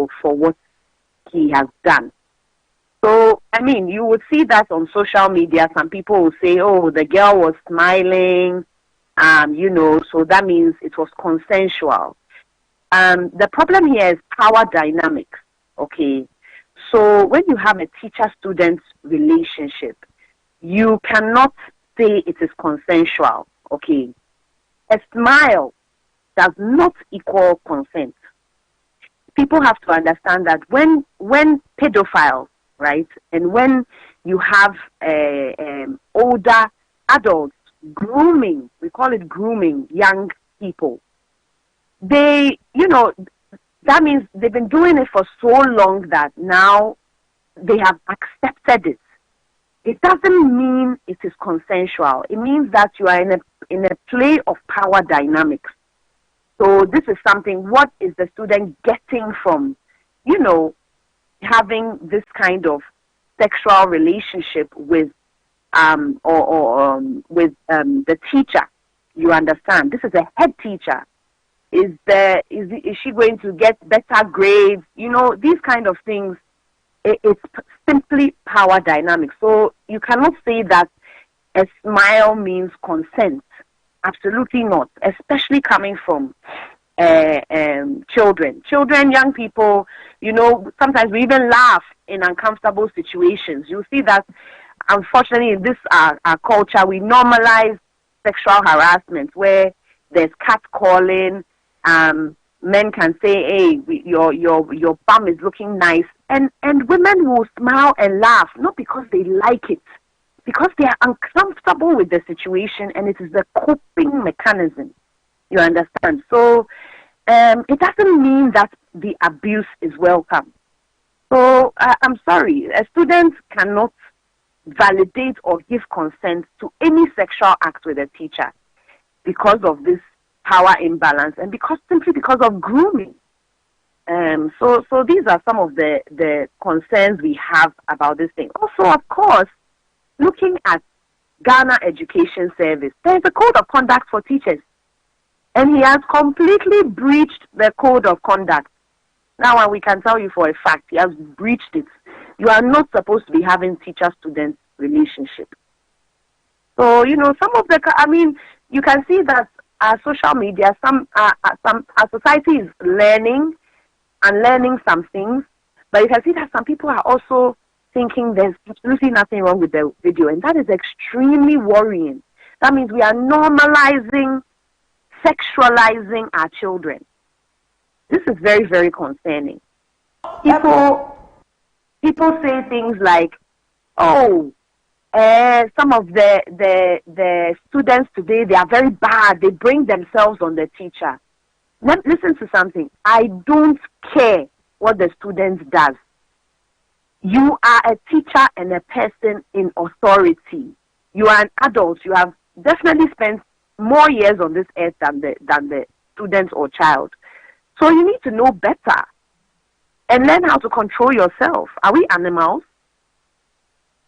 responsible for what he has done. So, I mean, you would see that on social media. Some people will say, oh, the girl was smiling, so that means it was consensual. The problem here is power dynamics, okay? So when you have a teacher-student relationship, you cannot say it is consensual, okay? A smile does not equal consent. People have to understand that when pedophiles, right, and when you have older adults grooming, we call it grooming young people, that means they've been doing it for so long that now they have accepted it. It doesn't mean it is consensual. It means that you are in a play of power dynamics. So this is something, what is the student getting from, having this kind of sexual relationship with the teacher? You understand? This is a head teacher. Is she going to get better grades? These kind of things. It's simply power dynamics. So you cannot say that a smile means consent. Absolutely not, especially coming from children, young people. Sometimes we even laugh in uncomfortable situations. You see that, unfortunately, in this our culture, we normalize sexual harassment where there's catcalling. Men can say, "Hey, your bum is looking nice," and women will smile and laugh, not because they like it, because they are uncomfortable with the situation, and it is the coping mechanism. You understand? So it doesn't mean that the abuse is welcome. So I'm sorry, a student cannot validate or give consent to any sexual act with a teacher because of this power imbalance and simply because of grooming. So these are some of the concerns we have about this thing. Also, of course, looking at Ghana Education Service, there's a code of conduct for teachers, and he has completely breached the code of conduct. Now, we can tell you for a fact, he has breached it. You are not supposed to be having teacher-student relationship. So, some of you can see that our social media, our society is learning some things, but you can see that some people are also thinking there's absolutely nothing wrong with the video, and that is extremely worrying. That means we are normalizing, sexualizing our children. This is very, very concerning. People say things like, "Oh, some of the students today, they are very bad. They bring themselves on the teacher." Listen to something. I don't care what the student does. You are a teacher and a person in authority. You are an adult. You have definitely spent more years on this earth than the student or child. So you need to know better and learn how to control yourself. Are we animals?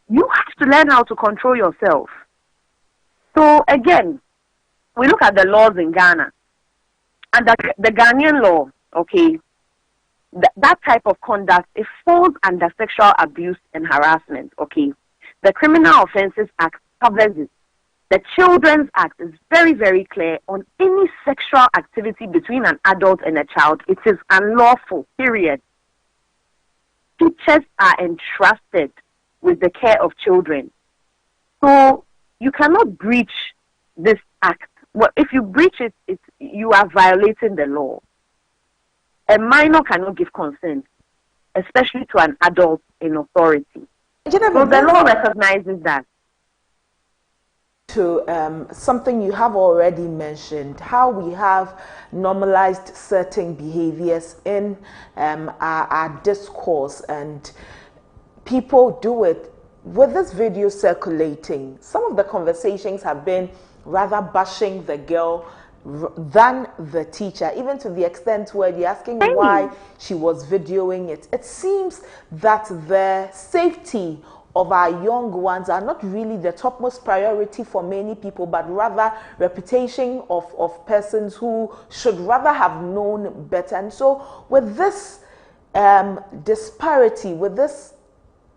You have to learn how to control yourself. So again, we look at the laws in Ghana. And the Ghanaian law, okay, that type of conduct, it falls under sexual abuse and harassment, okay. The Criminal Offences Act covers it. The Children's Act is very, very clear on any sexual activity between an adult and a child. It is unlawful, period. Teachers are entrusted with the care of children. So you cannot breach this act. Well, if you breach it, you are violating the law. A minor cannot give consent, especially to an adult in authority. So the law recognizes that. To something you have already mentioned, how we have normalized certain behaviors in our discourse, and people do it. With this video circulating, some of the conversations have been rather bashing the girl than the teacher, even to the extent where they're asking why she was videoing it. It seems that the safety of our young ones are not really the topmost priority for many people, but rather reputation of persons who should rather have known better. And so with this disparity, with this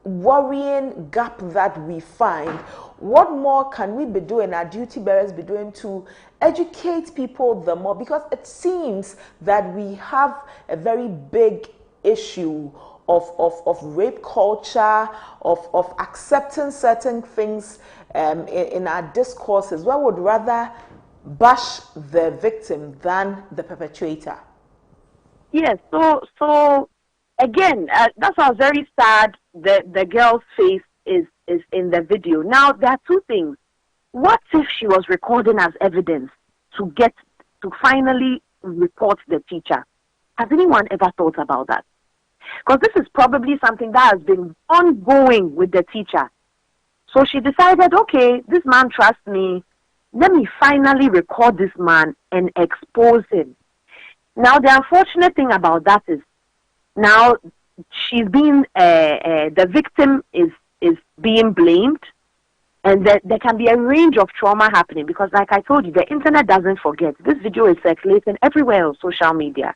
worrying gap that we find, what more can we be doing, our duty bearers be doing, to educate people the more? Because it seems that we have a very big issue of rape culture, of accepting certain things in our discourses, where we would rather bash the victim than the perpetrator. Yes, so again, that's why I was very sad that the girl's face is in the video. Now, there are two things. What if she was recording as evidence to finally report the teacher? Has anyone ever thought about that? Because this is probably something that has been ongoing with the teacher. So she decided, okay, this man trusts me. Let me finally record this man and expose him. Now, the unfortunate thing about that is, now she's being, the victim is being blamed, and there can be a range of trauma happening, because like I told you, the internet doesn't forget. This video is circulating everywhere on social media.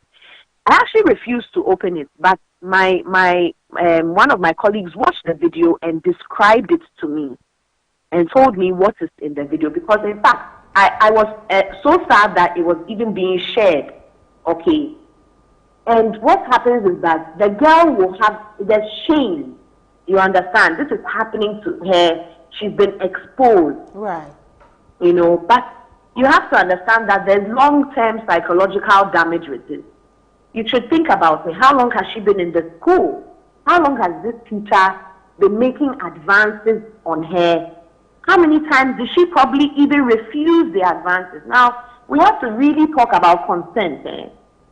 I actually refused to open it, but my one of my colleagues watched the video and described it to me and told me what is in the video, because in fact I was so sad that it was even being shared. Okay, and what happens is that the girl will have the shame. You understand? This is happening to her. She's been exposed, right? You know, but you have to understand that there's long-term psychological damage with this. You should think about it. How long has she been in the school? How long has this teacher been making advances on her? How many times did she probably even refuse the advances? Now, we have to really talk about consent.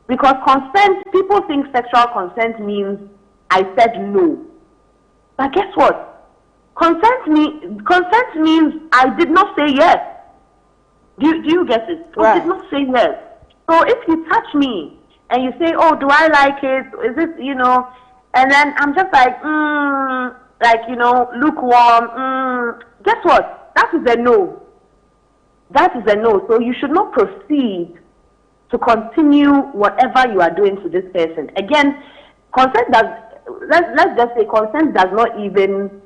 Because consent, people think sexual consent means I said no. But guess what? Consent means I did not say yes. Do you get it? Right. I did not say yes. So if you touch me, and you say, oh, do I like it? Is it, you know? And then I'm just like, like, you know, lukewarm. Guess what? That is a no. That is a no. So you should not proceed to continue whatever you are doing to this person. Again, consent does, let's just say consent does not even,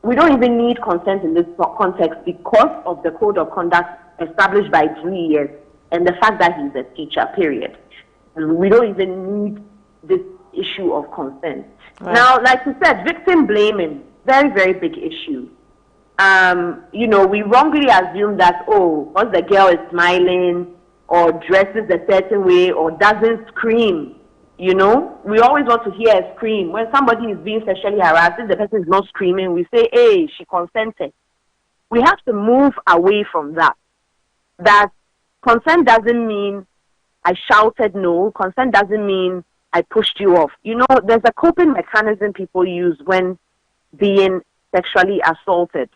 we don't even need consent in this context because of the code of conduct established by 3 years and the fact that he's a teacher, period. We don't even need this issue of consent. Right. Now, like you said, victim blaming, very, very big issue. You know, we wrongly assume that, oh, once the girl is smiling or dresses a certain way or doesn't scream, you know, we always want to hear a scream. When somebody is being sexually harassed, if the person is not screaming, we say, hey, she consented. We have to move away from that. That consent doesn't mean I shouted no. Consent doesn't mean I pushed you off. You know, there's a coping mechanism people use when being sexually assaulted.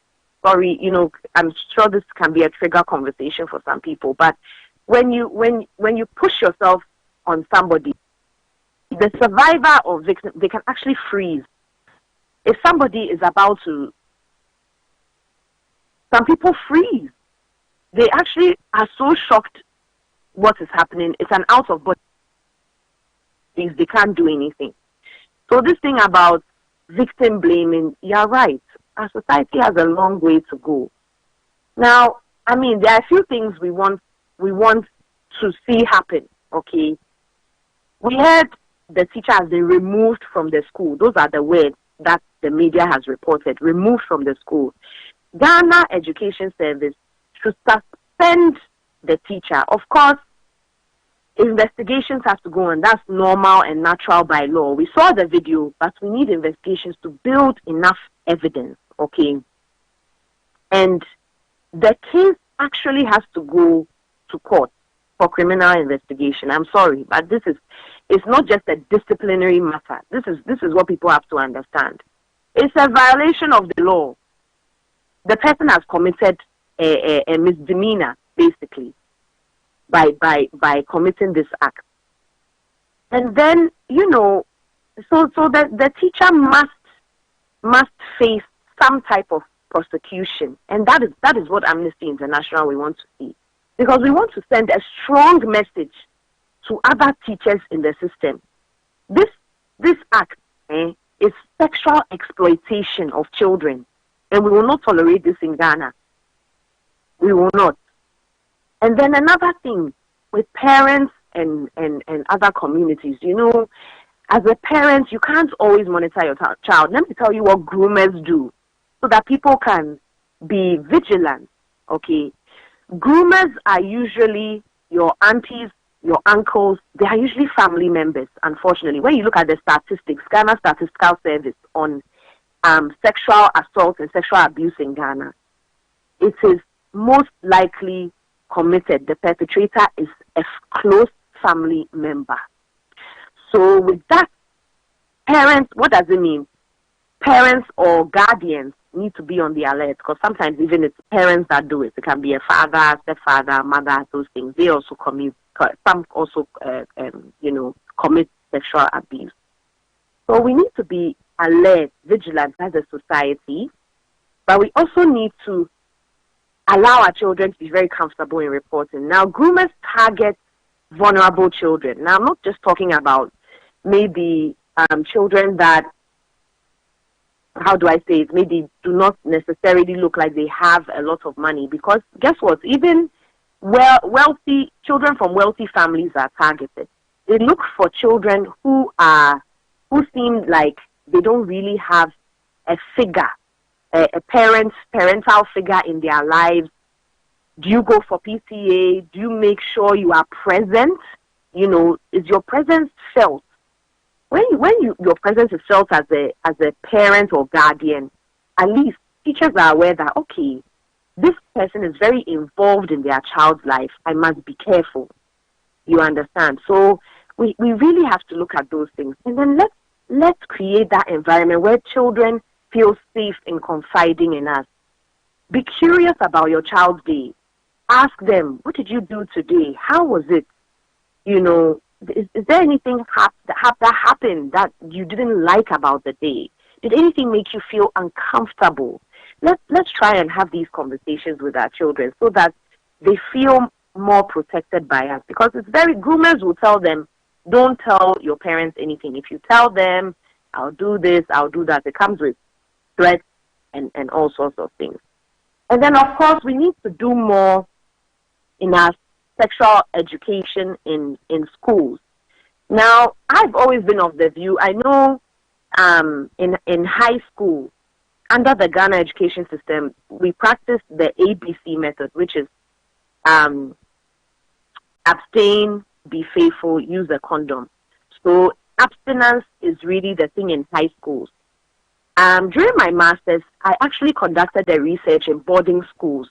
Sorry, you know, I'm sure this can be a trigger conversation for some people, but when you push yourself on somebody, the survivor or victim, they can actually freeze. If somebody is about to, some people freeze. They actually are so shocked what is happening. It's an out of body. They can't do anything. So this thing about victim blaming, you're right. Our society has a long way to go. Now, I mean, there are a few things we want to see happen. Okay, we heard the teacher has been removed from the school. Those are the words that the media has reported. Removed from the school. Ghana Education Service should suspend the teacher. Of course, investigations have to go on. That's normal and natural by law. We saw the video, but we need investigations to build enough evidence, okay? And the case actually has to go to court for criminal investigation. I'm sorry, but it's not just a disciplinary matter. This is what people have to understand. It's a violation of the law. The person has committed a misdemeanor, basically, by committing this act. And then, you know, so the teacher must face some type of prosecution. And that is what Amnesty International we want to see. Because we want to send a strong message to other teachers in the system. This this act is sexual exploitation of children, and we will not tolerate this in Ghana. We will not. And then another thing with parents and other communities, you know, as a parent, you can't always monitor your child. Let me tell you what groomers do so that people can be vigilant, okay? Groomers are usually your aunties, your uncles. They are usually family members, unfortunately. When you look at the statistics, Ghana Statistical Service on sexual assault and sexual abuse in Ghana, it is most likely committed. The perpetrator is a close family member. So with that, parents, what does it mean? Parents or guardians need to be on the alert, because sometimes even it's parents that do it. It can be a father, stepfather, mother, those things. They also commit, some also, commit sexual abuse. So we need to be alert, vigilant as a society, but we also need to allow our children to be very comfortable in reporting. Now, groomers target vulnerable children. Now, I'm not just talking about maybe children that, how do I say it, maybe do not necessarily look like they have a lot of money, because guess what? Even wealthy children from wealthy families are targeted. They look for children who seem like they don't really have a figure, a parental figure in their lives. Do you go for PTA? Do you make sure you are present? You know, is your presence felt? When your presence is felt as a parent or guardian, at least teachers are aware that, okay, this person is very involved in their child's life. I must be careful. You understand? So we really have to look at those things. And then let's create that environment where children feel safe in confiding in us. Be curious about your child's day. Ask them, what did you do today? How was it? You know, is there anything that happened that you didn't like about the day? Did anything make you feel uncomfortable? Let's try and have these conversations with our children so that they feel more protected by us. Because groomers will tell them, don't tell your parents anything. If you tell them, I'll do this, I'll do that, it comes with threats and all sorts of things. And then, of course, we need to do more in our sexual education in schools. Now, I've always been of the view, I know in high school, under the Ghana education system, we practice the ABC method, which is abstain, be faithful, use a condom. So abstinence is really the thing in high schools. During my master's, I actually conducted the research in boarding schools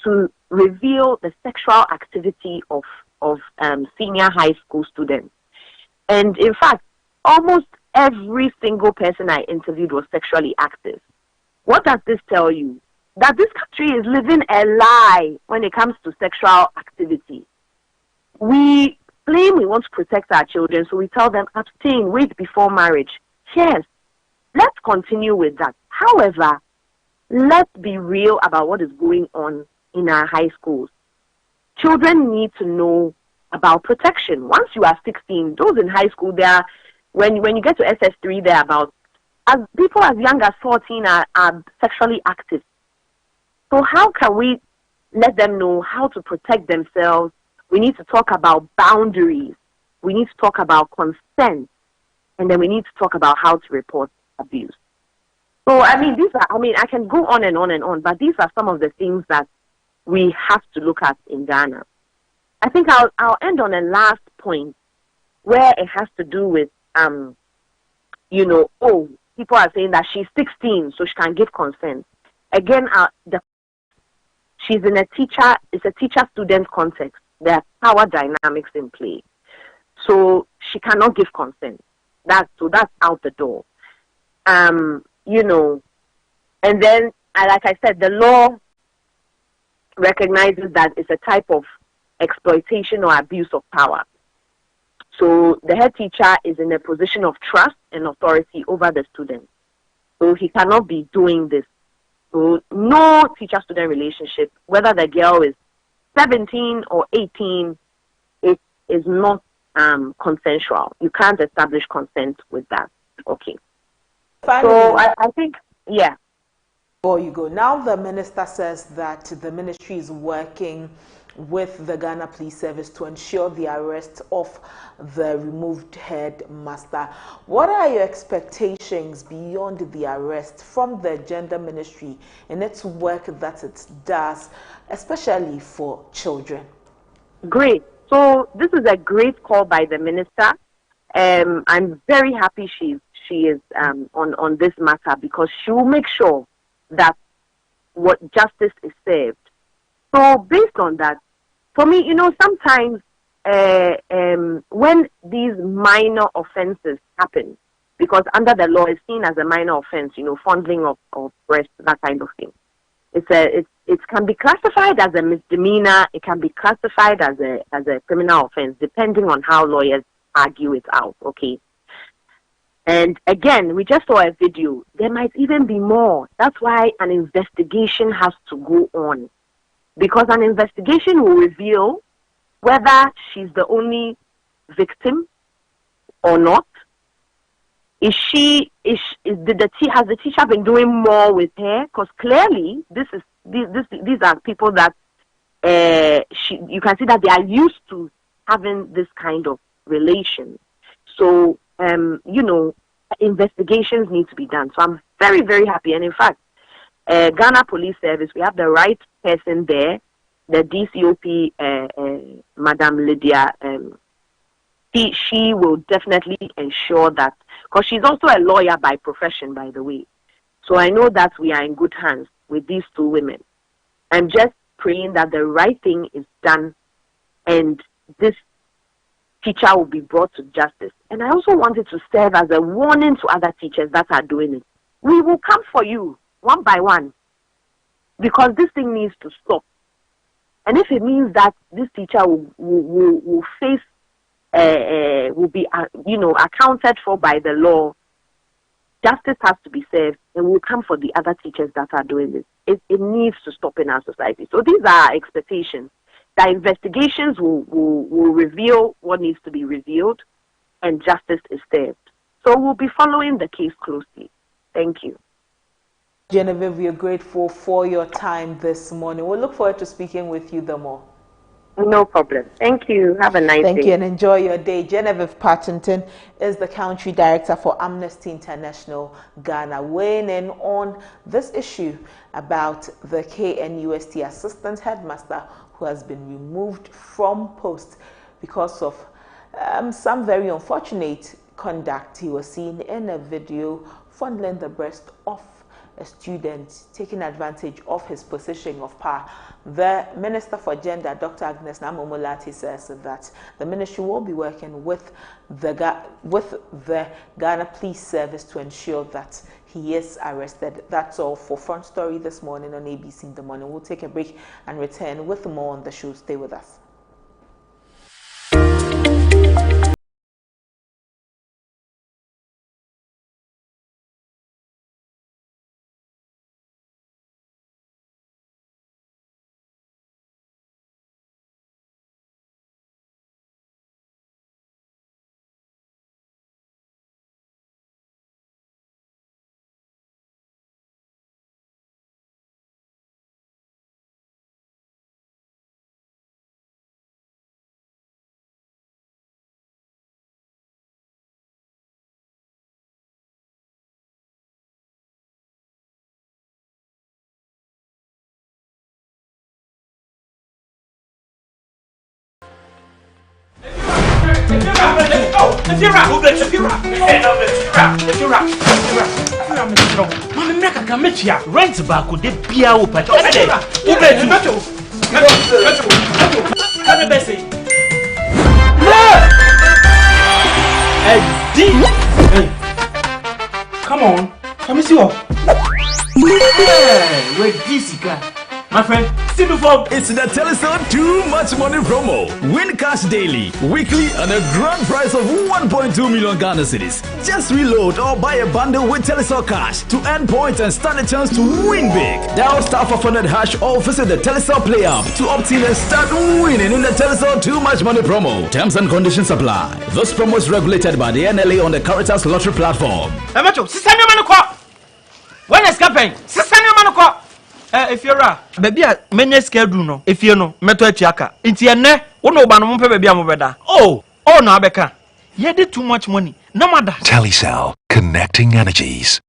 to reveal the sexual activity of senior high school students. And in fact, almost every single person I interviewed was sexually active. What does this tell you? That this country is living a lie when it comes to sexual activity. We claim we want to protect our children, so we tell them, abstain, wait before marriage. Yes, let's continue with that. However, let's be real about what is going on in our high schools. Children need to know about protection. Once you are 16, those in high school, when you get to SS3, they're about, as people as young as 14 are sexually active. So how can we let them know how to protect themselves? We need to talk about boundaries. We need to talk about consent. And then we need to talk about how to report abuse. So, I can go on and on and on, but these are some of the things that we have to look at in Ghana. I think I'll end on a last point where it has to do with, people are saying that she's 16, so she can give consent. Again, she's in it's a teacher-student context. There are power dynamics in play. So she cannot give consent. That's out the door. And then, like I said, the law recognizes that it's a type of exploitation or abuse of power. So the head teacher is in a position of trust and authority over the student. So he cannot be doing this. So no teacher-student relationship, whether the girl is 17 or 18, it is not consensual. You can't establish consent with that. Okay. Finally, so I think, yeah. Before you go, now the minister says that the ministry is working with the Ghana Police Service to ensure the arrest of the removed headmaster. What are your expectations beyond the arrest from the Gender Ministry in its work that it does, especially for children? Great. So this is a great call by the minister. I'm very happy she is on this matter, because she will make sure that what justice is served. So based on that, for me, sometimes when these minor offenses happen, because under the law it's seen as a minor offense, fondling of breast, that kind of thing. It can be classified as a misdemeanor. It can be classified as a criminal offense, depending on how lawyers argue it out. Okay. And again, we just saw a video. There might even be more. That's why an investigation has to go on, because an investigation will reveal whether she's the only victim or not. Has the teacher been doing more with her? Because clearly, these are people that you can see that they are used to having this kind of relation. So investigations need to be done. So I'm very, very happy. And in fact, Ghana Police Service, we have the right person there, the DCOP, Madam Lydia. She will definitely ensure that, because she's also a lawyer by profession, by the way. So I know that we are in good hands with these two women. I'm just praying that the right thing is done and this teacher will be brought to justice. And I also wanted to serve as a warning to other teachers that are doing it. We will come for you one by one, because this thing needs to stop. And if it means that this teacher will face, will be, accounted for by the law, justice has to be served, and we'll come for the other teachers that are doing this. It needs to stop in our society. So these are our expectations. The investigations will reveal what needs to be revealed, and justice is served. So we'll be following the case closely. Thank you. Genevieve, we are grateful for your time this morning. We'll look forward to speaking with you the more. No problem. Thank you. Have a nice day. Thank you and enjoy your day. Genevieve Partington is the Country Director for Amnesty International Ghana, weighing in on this issue about the KNUST Assistant Headmaster who has been removed from post because of some very unfortunate conduct. He was seen in a video fondling the breast of a student, taking advantage of his position of power. The Minister for Gender, Dr. Agnes Namomolati, says that the ministry will be working with the Ghana Police Service to ensure that he is arrested. That's all for Front Story this morning on ABC in the Morning. We'll take a break and return with more on the show. Stay with us. Rent back with the beer open. Come on, come see what? Where this guy? My friend, still do form. It's the Telecel Too Much Money promo. Win cash daily, weekly, and a grand prize of 1.2 million Ghana cedis. Just reload or buy a bundle with Telecel Cash to earn points and stand a chance to win big. Dial *500# or visit the Telecel Play app to opt in and start winning in the Telecel Too Much Money promo. Terms and conditions apply. This promo is regulated by the NLA on the Caritas Lottery platform. Amacho, sister no man ko. When is campaign? Sister no man ko. If you're a baby, many schedule no. If you know, meto echiaka. Inti ene, wono ba no mpe baby amobeda. Oh no abeka. You did too much money. No matter. Telecel, connecting energies.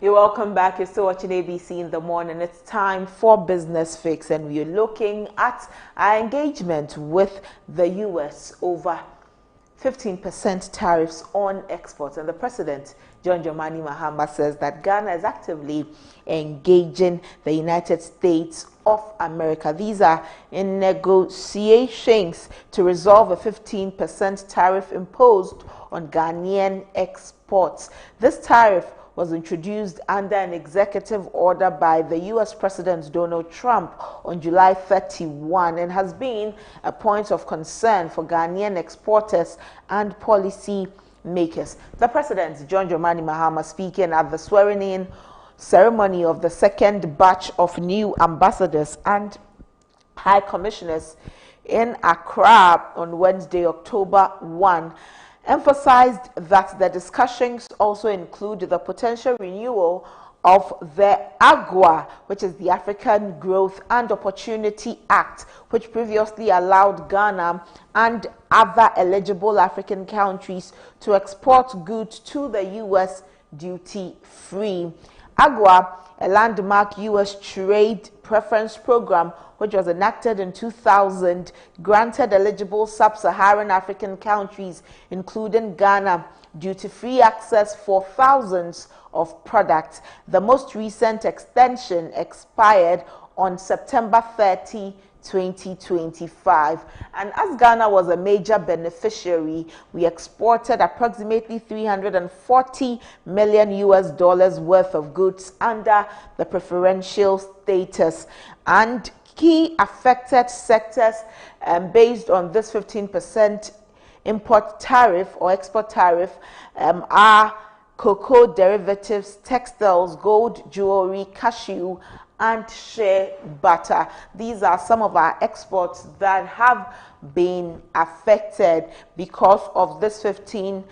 Welcome back. You're still watching ABC in the morning. It's time for Business Fix, and we're looking at our engagement with the US over 15% tariffs on exports. And the president, John Dramani Mahama, says that Ghana is actively engaging the United States of America. These are in negotiations to resolve a 15% tariff imposed on Ghanaian exports. This tariff was introduced under an executive order by the U.S. President Donald Trump on July 31 and has been a point of concern for Ghanaian exporters and policy makers. The President, John Dramani Mahama, speaking at the swearing-in ceremony of the second batch of new ambassadors and high commissioners in Accra on Wednesday, October 1, emphasized that the discussions also include the potential renewal of the AGOA, which is the African Growth and Opportunity Act, which previously allowed Ghana and other eligible African countries to export goods to the U.S. duty-free. AGOA, a landmark U.S. trade preference program which was enacted in 2000, granted eligible sub-Saharan African countries, including Ghana, duty-free access for thousands of products. The most recent extension expired on September 30, 2025. And as Ghana was a major beneficiary, we exported approximately $340 million worth of goods under the preferential status. And key affected sectors based on this 15% import tariff or export tariff are cocoa derivatives, textiles, gold, jewelry, cashew, and shea butter. These are some of our exports that have been affected because of this 15%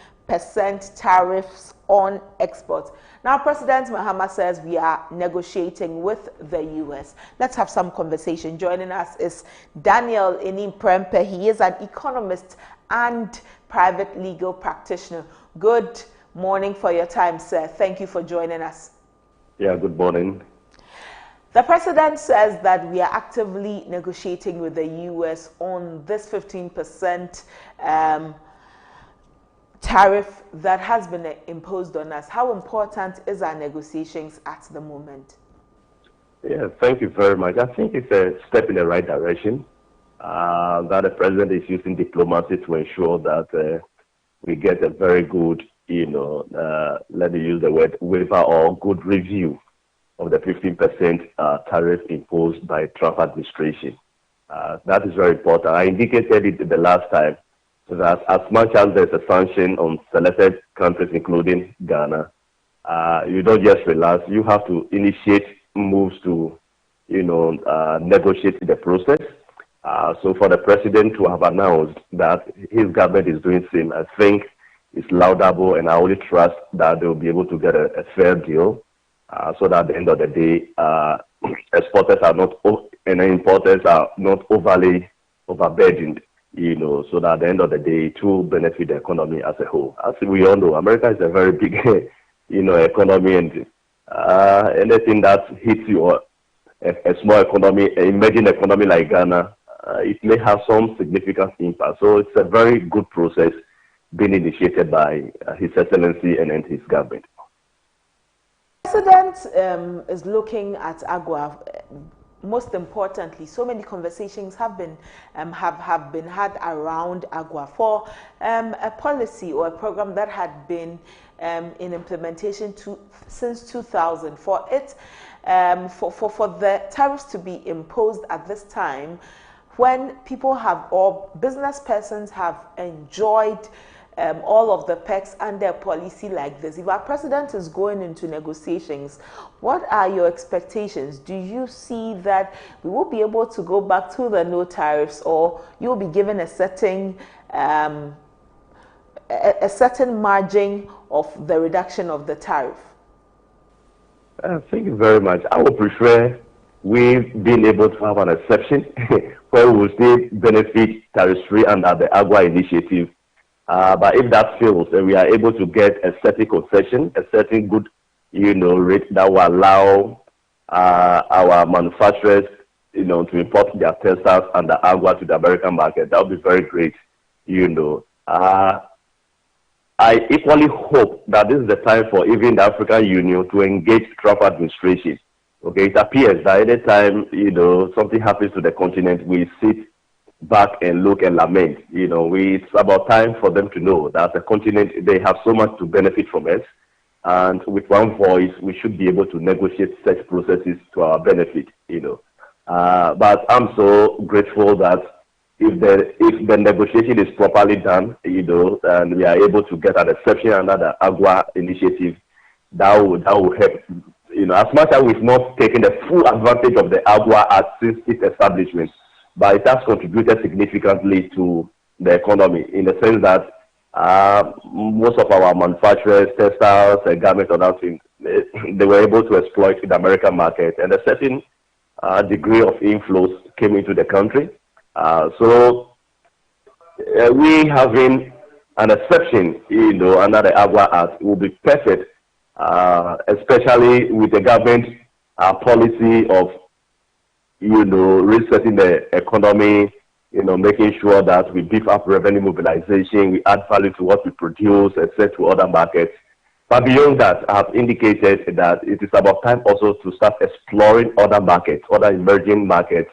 tariffs on exports. Now, President Mahama says we are negotiating with the U.S. Let's have some conversation. Joining us is Daniel Inimprempe. He is an economist and private legal practitioner. Good morning for your time, sir. Thank you for joining us. Yeah, good morning. The president says that we are actively negotiating with the U.S. on this 15% tariff that has been imposed on us. How important is our negotiations at the moment? Yeah, thank you very much. I think it's a step in the right direction. That the president is using diplomacy to ensure that we get a very good, let me use the word waiver or good review of the 15% tariff imposed by Trump administration. That is very important. I indicated it the last time that as much as there's a sanction on selected countries, including Ghana, you don't just relax. You have to initiate moves to, negotiate the process. So for the president to have announced that his government is doing the same, I think it's laudable, and I only trust that they'll be able to get a fair deal. So that at the end of the day, exporters are not and importers are not overly overburdened, so that at the end of the day, it will benefit the economy as a whole. As we all know, America is a very big, economy, and anything that hits you, a small economy, an emerging economy like Ghana, it may have some significant impact. So it's a very good process being initiated by His Excellency and his government. The president is looking at AGWA. Most importantly, so many conversations have been had around AGWA for a policy or a program that had been in implementation since 2000. For it, for the tariffs to be imposed at this time, when people have or business persons have enjoyed all of the perks under a policy like this. If our president is going into negotiations, what are your expectations? Do you see that we will be able to go back to the no tariffs, or you will be given a certain margin of the reduction of the tariff? Thank you very much. I would prefer we being able to have an exception where we will still benefit tariff-free under the AGWA initiative. But if that fails, then we are able to get a certain concession, a certain good, rate that will allow our manufacturers, to import their textiles under AGWA to the American market. That would be very great, I equally hope that this is the time for even the African Union to engage Trump administration. Okay, it appears that any time, something happens to the continent, we sit back and look and lament. It's about time for them to know that the continent, they have so much to benefit from us, and with one voice, we should be able to negotiate such processes to our benefit. But I'm so grateful that if the negotiation is properly done, and we are able to get an exception under the AGWA initiative, that will help. As much as we've not taken the full advantage of the AGWA Act since its establishment, but it has contributed significantly to the economy in the sense that most of our manufacturers, textiles, garments, and other things, they were able to exploit the American market, and a certain degree of inflows came into the country. So we having an exception, under the AGWA Act will be perfect, especially with the government policy of resetting the economy, making sure that we beef up revenue mobilization, we add value to what we produce and sell to other markets. But beyond that, I have indicated that it is about time also to start exploring other markets, other emerging markets,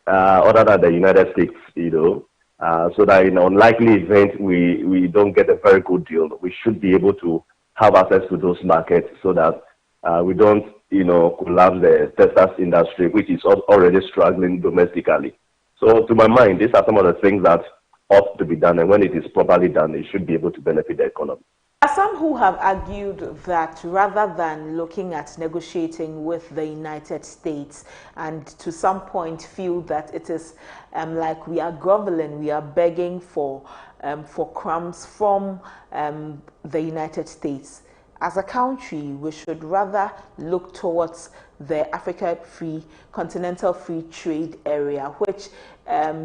other than the United States, so that in an unlikely event we don't get a very good deal. We should be able to have access to those markets so that we don't, collapse the textiles industry, which is already struggling domestically. So to my mind, these are some of the things that ought to be done, and when it is properly done, it should be able to benefit the economy. There are some who have argued that rather than looking at negotiating with the United States, and to some point feel that it is like we are groveling, we are begging for crumbs from the United States. As a country, we should rather look towards the Africa Continental Free Trade Area, which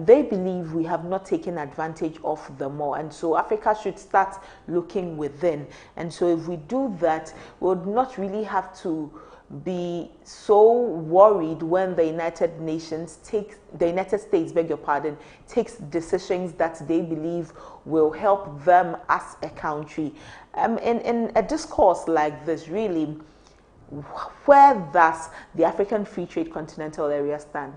they believe we have not taken advantage of them more. And so Africa should start looking within. And so if we do that, we would not really have to be so worried when the United States, beg your pardon, takes decisions that they believe will help them as a country. In a discourse like this, really, where does the African Free Trade Continental Area stand?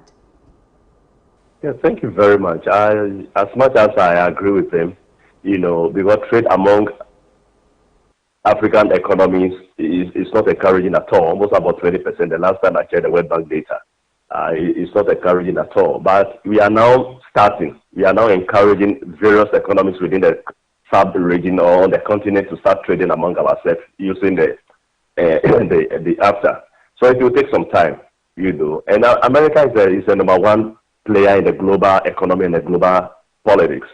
Yeah, thank you very much. As much as I agree with him, because trade among African economies is not encouraging at all, almost about 20%. The last time I checked the World Bank data, it's not encouraging at all. But we are now encouraging various economies within the sub-region or on the continent to start trading among ourselves using the AFTA. So it will take some time, And America is the number one player in the global economy and the global politics.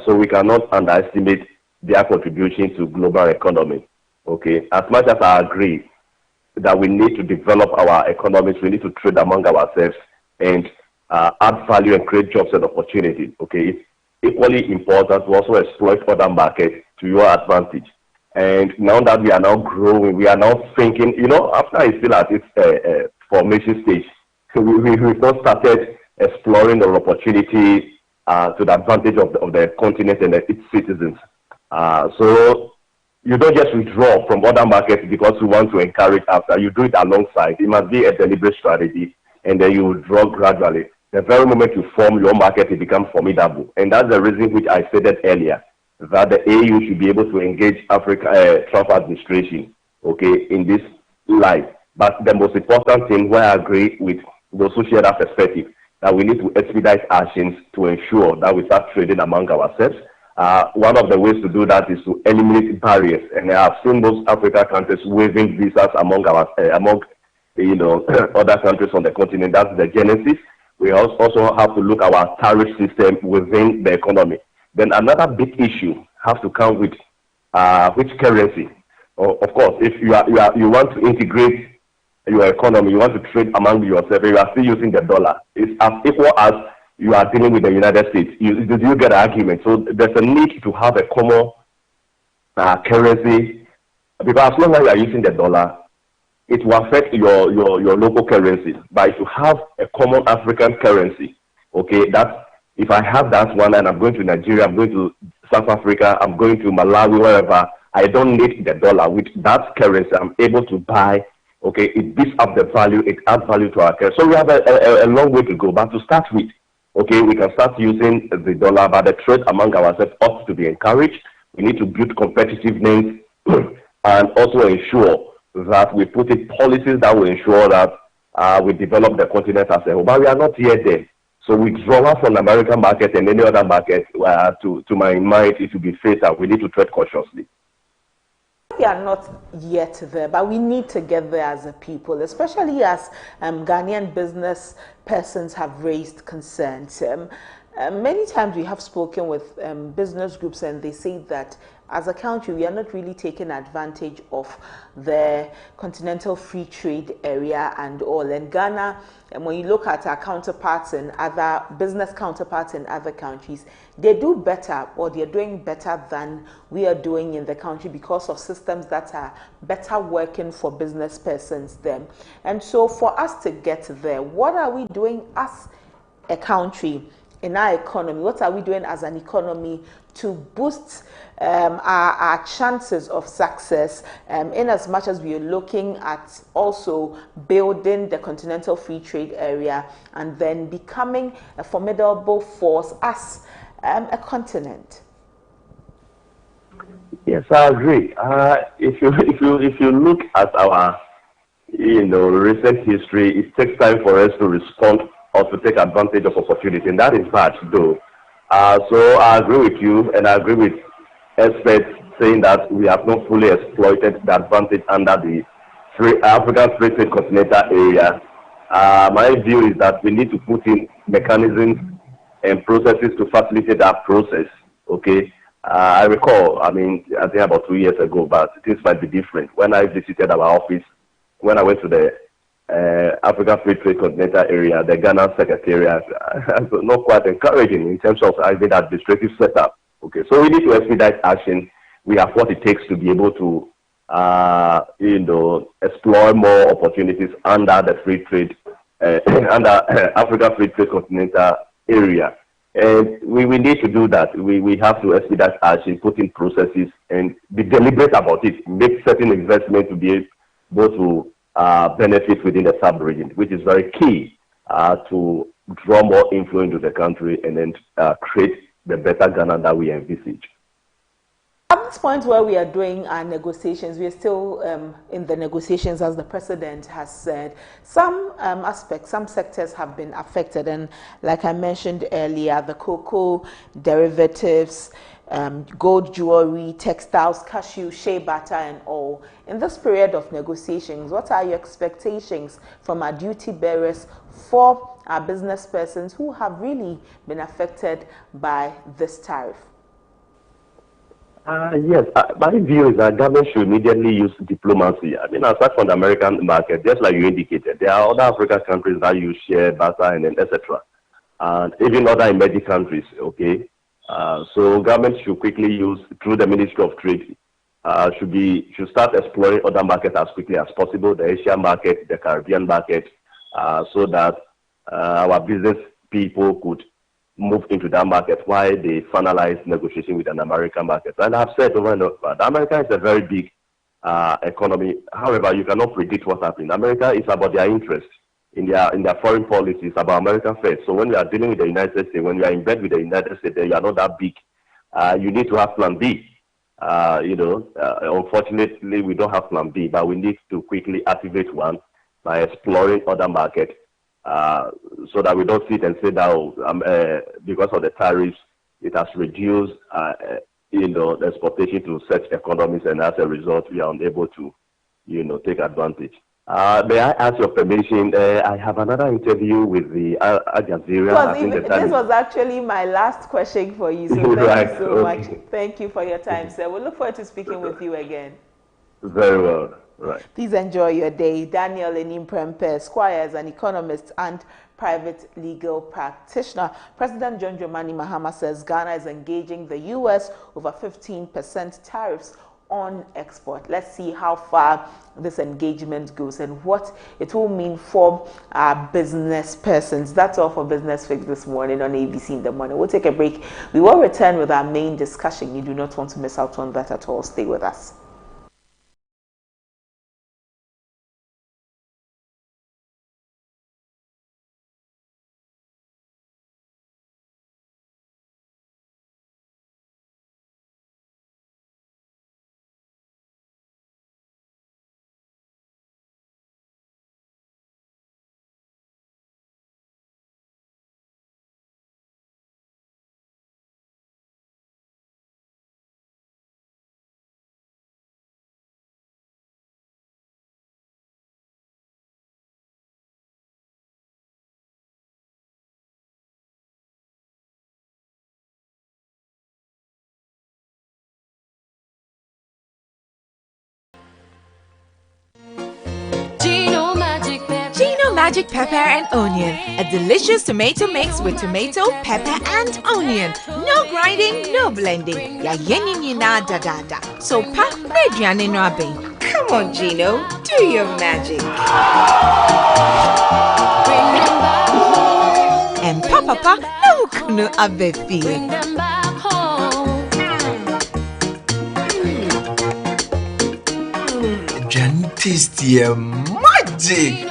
So we cannot underestimate their contribution to global economy. Okay, as much as I agree that we need to develop our economies, we need to trade among ourselves and add value and create jobs and opportunities. Okay, it's equally important to also exploit other markets to your advantage. And now that we are now growing, we are now thinking, after it's still at its formation stage, we've not started exploring the opportunity to the advantage of the continent and its citizens. So you don't just withdraw from other markets because you want to encourage after. You do it alongside. It must be a deliberate strategy, and then you withdraw gradually. The very moment you form your market, it becomes formidable. And that's the reason which I stated earlier, that the AU should be able to engage Trump administration, okay, in this light. But the most important thing, where I agree with those who share that perspective, that we need to expedite actions to ensure that we start trading among ourselves. One of the ways to do that is to eliminate barriers, and I have seen most African countries waiving visas among other countries on the continent. That's the genesis. We also have to look at our tariff system within the economy. Then another big issue has to come with which currency. Of course, if you want to integrate your economy, you want to trade among yourself, you are still using the dollar. It's as equal as you are dealing with the United States. You get an argument? So there's a need to have a common currency, because as long as you are using the dollar, it will affect your local currency. But if you have a common African currency, okay, that's, if I have that one and I'm going to Nigeria, I'm going to South Africa, I'm going to Malawi, wherever, I don't need the dollar. With that currency, I'm able to buy, okay, it beats up the value, it adds value to our currency. So we have a long way to go, but to start with, okay, we can start using the dollar, but the trade among ourselves ought to be encouraged. We need to build competitiveness and also ensure that we put in policies that will ensure that we develop the continent as a whole. But we are not yet there. So withdrawal from the American market and any other market, to my mind, it will be fatal. We need to tread cautiously. We are not yet there, but we need to get there as a people, especially as Ghanaian business persons have raised concerns. Many times we have spoken with business groups, and they say that as a country, we are not really taking advantage of the continental free trade area and all. And Ghana, and when you look at our counterparts and other business counterparts in other countries, they do better, or they're doing better than we are doing in the country because of systems that are better working for business persons then. And so for us to get there, what are we doing as a country in our economy? What are we doing as an economy to boost our chances of success, in as much as we are looking at also building the continental free trade area and then becoming a formidable force as a continent? Yes, I agree. If you look at our recent history, it takes time for us to respond or to take advantage of opportunity, and that is bad, though. So I agree with you, and I agree with experts saying that we have not fully exploited the advantage under the African Free Trade Continental Area. My view is that we need to put in mechanisms and processes to facilitate that process. Okay, I recall, I think about 2 years ago, but things might be different. When I visited our office, when I went to the African Free Trade Continental Area, the Ghana Secretariat, not quite encouraging in terms of having administrative setup. Okay, so we need to expedite action. We have what it takes to be able to explore more opportunities under the free trade, under Africa Free Trade Continental Area. And we need to do that. We have to expedite action, put in processes, and be deliberate about it. Make certain investments to be able to benefit within the sub-region, which is very key to draw more inflow into the country and then create the better Ghana that we envisage. At this point where we are doing our negotiations, we are still in the negotiations, as the president has said. Some aspects, some sectors have been affected, and like I mentioned earlier, the cocoa derivatives, gold jewelry, textiles, cashew, shea butter, and all. In this period of negotiations, what are your expectations from our duty bearers for our business persons who have really been affected by this tariff? Yes, my view is that government should immediately use diplomacy. I mean, aside from the American market, just like you indicated, there are other African countries that use shea butter and etc. And even other emerging countries, okay? So government should quickly use, through the Ministry of Trade, should start exploring other markets as quickly as possible, the Asian market, the Caribbean market, so that our business people could move into that market while they finalize negotiation with an American market. And I've said over and over, America is a very big economy. However, you cannot predict what happens. America is about their interest in their foreign policies, about America first. So when you are dealing with the United States, when you are in bed with the United States, then you are not that big. You need to have plan B. Unfortunately, we don't have plan B, but we need to quickly activate one by exploring other markets. So that we don't sit and say that because of the tariffs, it has reduced, the exportation to such economies, and as a result, we are unable to, take advantage. May I ask your permission? I have another interview with the Al Jazeera. This was actually my last question for you, so thank you so much. Thank you for your time, sir. We look forward to speaking with you again. Very well. Right. Please enjoy your day. Daniel Enimprempe, Esquire, is an economist and private legal practitioner. President John Dramani Mahama says Ghana is engaging the U.S. over 15% tariffs on export. Let's see how far this engagement goes and what it will mean for our business persons. That's all for Business Fix this morning on ABC in the Morning. We'll take a break. We will return with our main discussion. You do not want to miss out on that at all. Stay with us. Magic pepper and onion, a delicious tomato mix with tomato, pepper and onion. No grinding, no blending. Ya yeni na da da da. So pa mediane no abe. Come on, Gino, do your magic. And papa no kunu abefi. Tasty magic.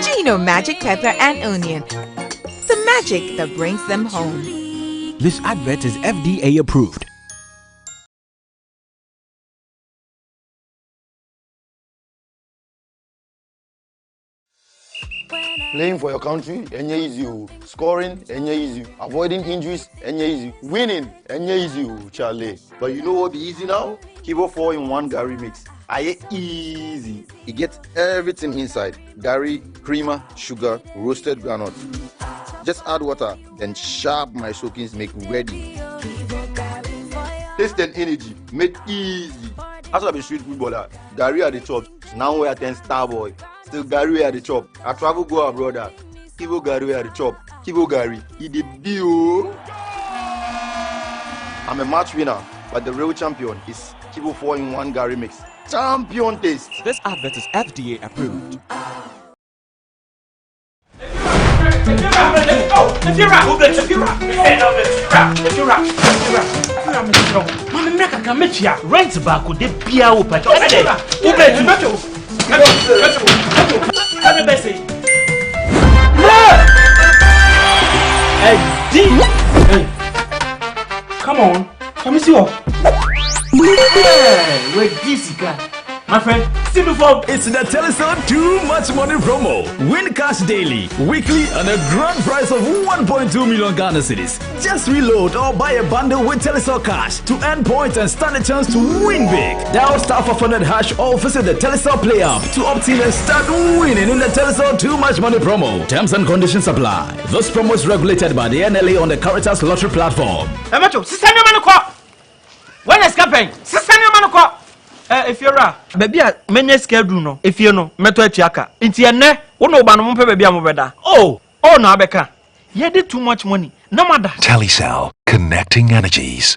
Gino Magic Pepper and Onion. The magic that brings them home. This advert is FDA approved. Playing for your country, easy. Scoring, easy. Avoiding injuries, easy. Winning, easy, Charlie. But you know what be easy now? Kivo 4-in-1 Gary mix. Easy. It gets everything inside. Gary, creamer, sugar, roasted groundnuts. Just add water, then sharp my soakings make ready. Taste and energy, make easy. As I be street footballer, Gary at the top. Now we are 10 star boy. Still Gary at the top. I travel go abroad. Kivo Gary at the top. Kivo Gary, he the bio. I'm a match winner, but the real champion is Kibo 4-in-1 Gary Mix. Champion taste. This advert is FDA approved. Rent back with the beer open. Come on, come see you. Hey, wait, this guy. My friend, see before. It's the Telestar Too Much Money promo. Win cash daily, weekly, and a grand prize of 1.2 million Ghana cedis. Just reload or buy a bundle with Telestar Cash to earn points and stand a chance to win big. Dial *500# or visit the Telestar Play app to opt in and start winning in the Telestar Too Much Money promo. Terms and conditions apply. This promo is regulated by the NLA on the Caritas Lottery platform. When escaping, if you're a baby, many schedule no. If you know, meto etiaka. Inti ene, uno banu mumpe baby amubeda. Oh, no abeka. You did too much money. No matter. Telecel, connecting energies.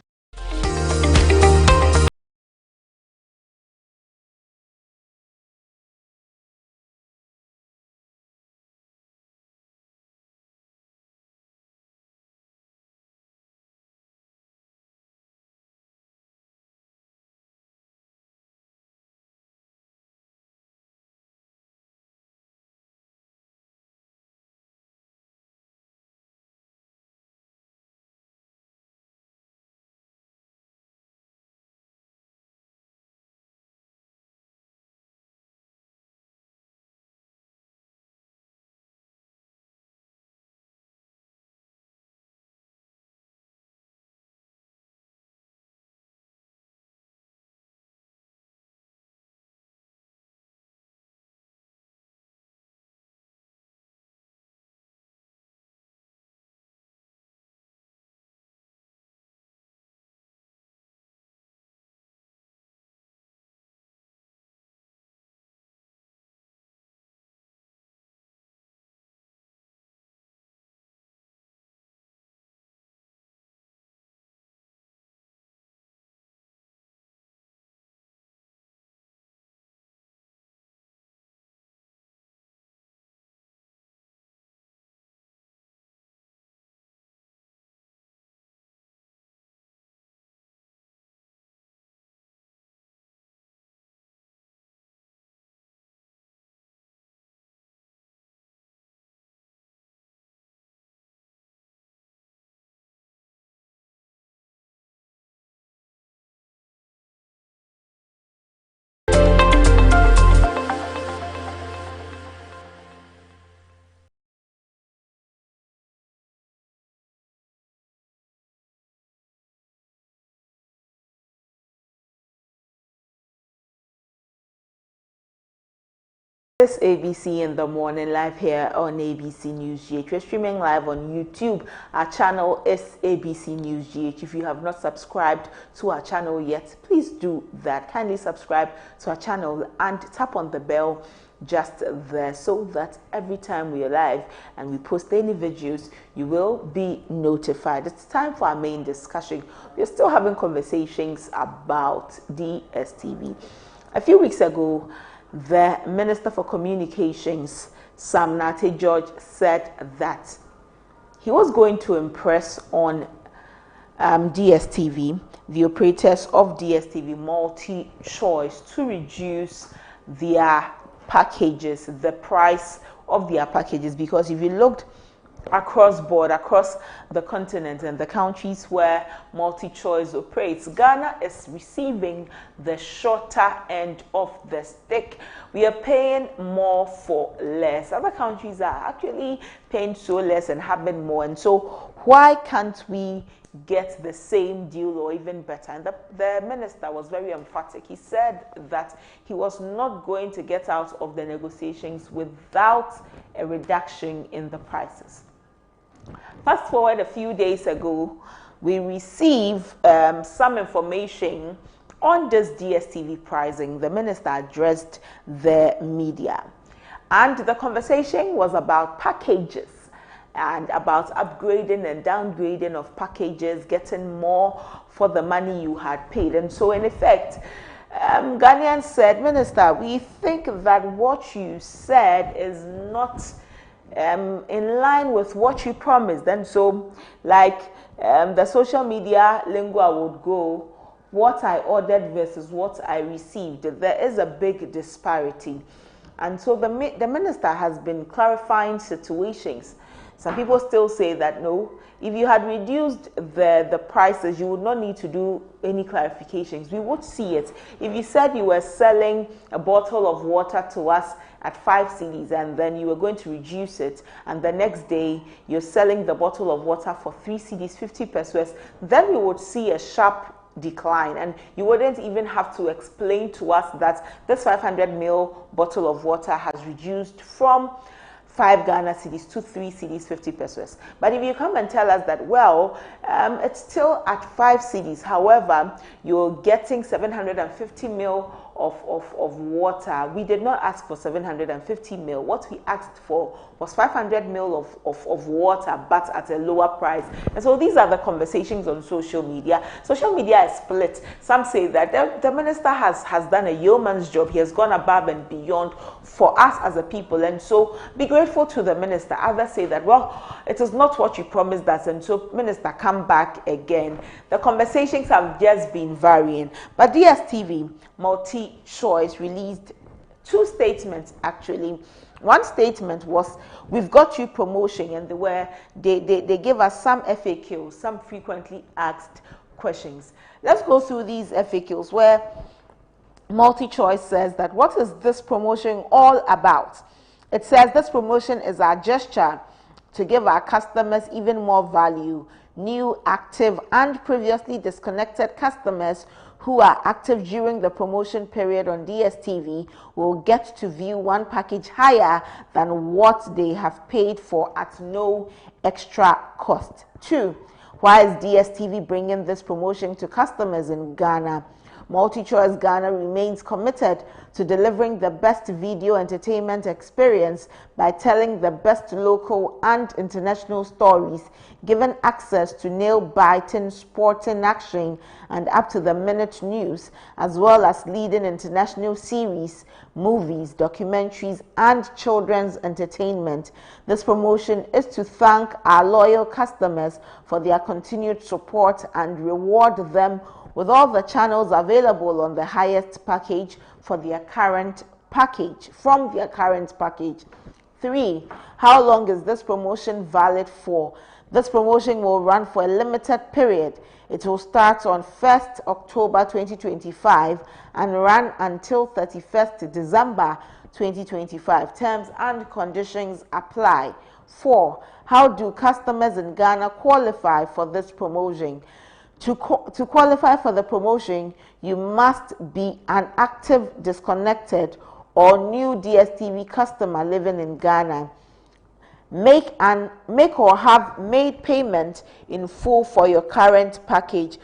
This ABC in the morning live here on ABC News GH. We're streaming live on YouTube. Our channel is ABC News GH. If you have not subscribed to our channel yet, please do that. Kindly subscribe to our channel and tap on the bell just there so that every time we are live and we post any videos, you will be notified. It's time for our main discussion. We're still having conversations about DSTV. A few weeks ago, the Minister for Communications, Sam Nate George, said that he was going to impress on DSTV, the operators of DSTV multi-choice, to reduce their packages, the price of their packages, because if you looked across board, across the continent and the countries where multi-choice operates, Ghana is receiving the shorter end of the stick. We are paying more for less. Other countries are actually paying so less and having more, and so why can't we get the same deal or even better? And the minister was very emphatic. He said that he was not going to get out of the negotiations without a reduction in the prices. Fast forward a few days ago, we received some information on this DSTV pricing. The minister addressed the media, and the conversation was about packages and about upgrading and downgrading of packages, getting more for the money you had paid. And so in effect, Ghanaians said, Minister, we think that what you said is not in line with what you promised. And so, like the social media lingua would go, what I ordered versus what I received, there is a big disparity. And so the minister has been clarifying situations. Some people still say that no, if you had reduced the prices, you would not need to do any clarifications. We would see it. If you said you were selling a bottle of water to us at 5 cedis and then you were going to reduce it, and the next day you're selling the bottle of water for 3 cedis, 50 pesos, then we would see a sharp decline, and you wouldn't even have to explain to us that this 500 ml bottle of water has reduced from 5 Ghana cedis to 3 cedis 50 pesos. But if you come and tell us that, well, it's still at 5 cedis, however, you're getting 750 ml of water. We did not ask for 750 ml. What we asked for was 500 ml of water, but at a lower price. And so these are the conversations on social media. Social media is split. Some say that the minister has done a yeoman's job. He has gone above and beyond for us as a people. And so be grateful to the minister. Others say that, well, it is not what you promised us. And so, minister, come back again. The conversations have just been varying. But DSTV Multi-Choice released 2 statements actually. One statement was, we've got you promotion, and they gave us some FAQs, some frequently asked questions. Let's go through these FAQs where Multi-Choice says that, what is this promotion all about? It says this promotion is our gesture to give our customers even more value. New, active, and previously disconnected customers who are active during the promotion period on DSTV will get to view one package higher than what they have paid for at no extra cost. 2. Why is DSTV bringing this promotion to customers in Ghana? Multi-Choice Ghana remains committed to delivering the best video entertainment experience by telling the best local and international stories, giving access to nail-biting sporting action and up-to-the-minute news, as well as leading international series, movies, documentaries, and children's entertainment. This promotion is to thank our loyal customers for their continued support and reward them with all the channels available on the highest package from their current package. 3. How long is this promotion valid for? This promotion will run for a limited period. It will start on 1st October 2025 and run until 31st December 2025. Terms and conditions apply. 4. How do customers in Ghana qualify for this promotion? To qualify for the promotion, you must be an active, disconnected, or new DSTV customer living in Ghana. Make or have made payment in full for your current package.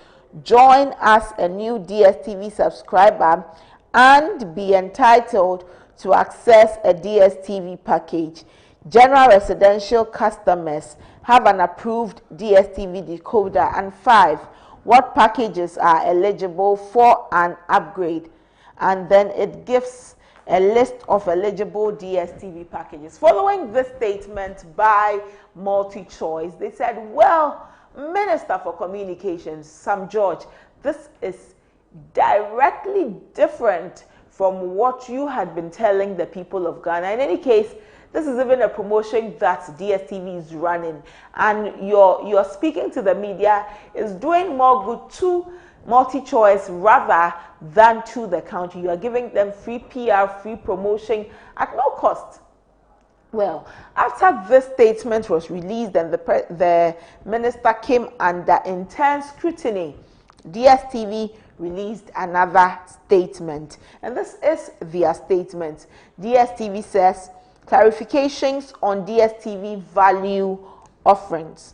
Join as a new DSTV subscriber and be entitled to access a DSTV package. General residential customers have an approved DSTV decoder. And 5. What packages are eligible for an upgrade? And then it gives a list of eligible DSTV packages. Following this statement by Multi-Choice, they said, well, Minister for Communications, Sam George, this is directly different from what you had been telling the people of Ghana. In any case, this is even a promotion that DSTV is running, and you're speaking to the media is doing more good to Multi-Choice rather than to the country. You are giving them free PR, free promotion at no cost. Well, after this statement was released and the minister came under intense scrutiny, DSTV released another statement, and this is their statement. DSTV says, clarifications on DSTV value offerings.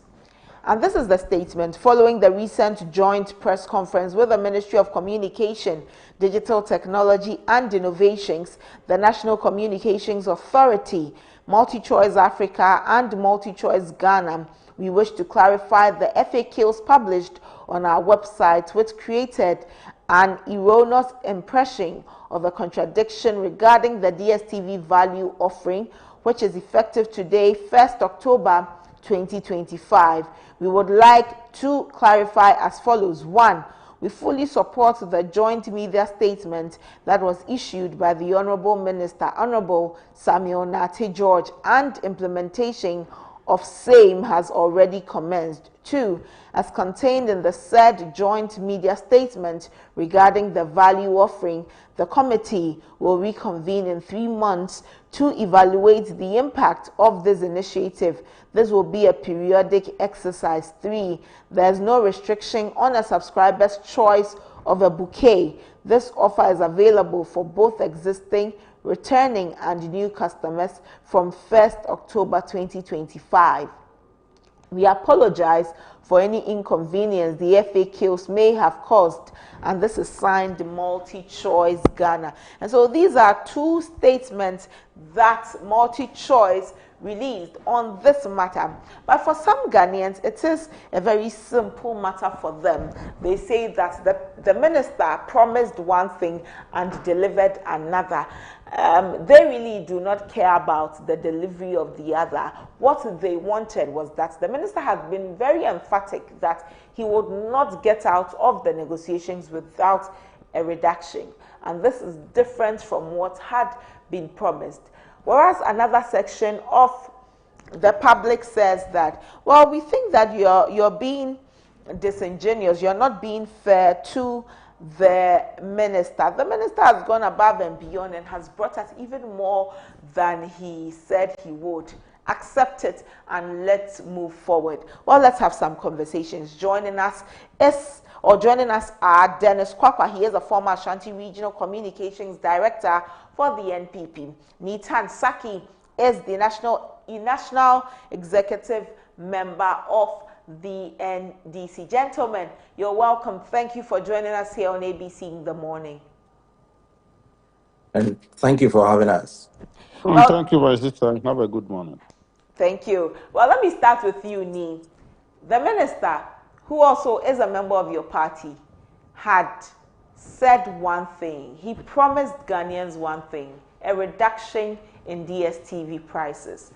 And this is the statement following the recent joint press conference with the Ministry of Communication, Digital Technology and Innovations, the National Communications Authority, MultiChoice Africa and MultiChoice Ghana. We wish to clarify the FAQs published on our website, which created an erroneous impression of a contradiction regarding the DSTV value offering, which is effective today, 1st October 2025. We would like to clarify as follows. 1. We fully support the joint media statement that was issued by the Honorable Minister, Honorable Samuel Nate George, and implementation of same has already commenced. 2. As contained in the said joint media statement regarding the value offering, the committee will reconvene in 3 months to evaluate the impact of this initiative. This will be a periodic exercise. 3. There is no restriction on a subscriber's choice of a bouquet. This offer is available for both existing, returning and new customers from 1st October 2025. We apologize for any inconvenience the FAQs may have caused, and this is signed MultiChoice Ghana. And so these are 2 statements that MultiChoice released on this matter. But for some Ghanaians, it is a very simple matter for them. They say that the minister promised one thing and delivered another. They really do not care about the delivery of the other. What they wanted was that the minister had been very emphatic that he would not get out of the negotiations without a reduction. And this is different from what had been promised. Whereas another section of the public says that, well, we think that you're being disingenuous, you're not being fair to the minister. The minister has gone above and beyond and has brought us even more than he said he would. Accept it and let's move forward. Well, let's have some conversations. Joining us are Dennis Kwakwa. He is a former Ashanti Regional Communications Director for the NPP. Nitan Saki is the National Executive Member of the NDC. Gentlemen, you're welcome. Thank you for joining us here on ABC in the morning. And thank you for having us. Well, thank you, my sister. Have a good morning. Thank you. Well, let me start with you, Nee. The minister, who also is a member of your party, had said one thing. He promised Ghanaians one thing, a reduction in DSTV prices.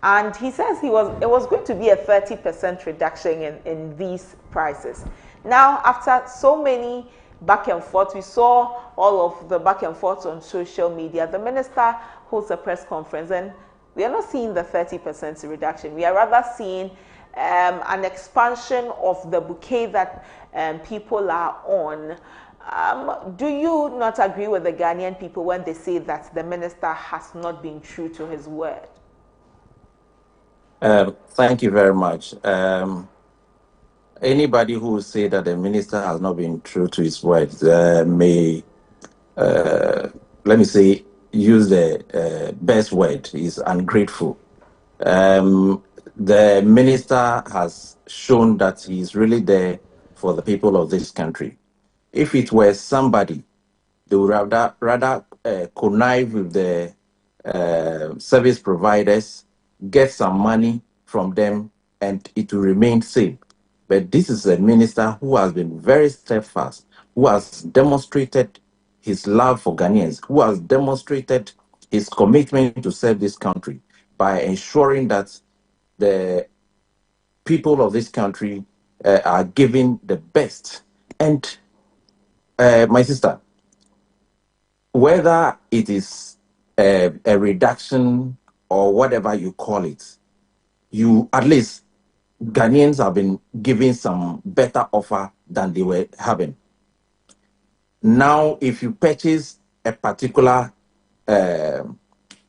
And he says it was going to be a 30% reduction in these prices. Now, after so many back and forth, we saw all of the back and forth on social media. The minister holds a press conference, and we are not seeing the 30% reduction. We are rather seeing an expansion of the bouquet that people are on. Do you not agree with the Ghanaian people when they say that the minister has not been true to his word? Thank you very much. Anybody who say that the minister has not been true to his words may, let me say, use the best word, is ungrateful. The minister has shown that he is really there for the people of this country. If it were somebody, they would rather connive with the service providers, get some money from them, and it will remain safe. But this is a minister who has been very steadfast, who has demonstrated his love for Ghanaians, who has demonstrated his commitment to serve this country by ensuring that the people of this country are given the best. And my sister, whether it is a reduction or whatever you call it, you at least Ghanaians have been given some better offer than they were having. Now, if you purchase a particular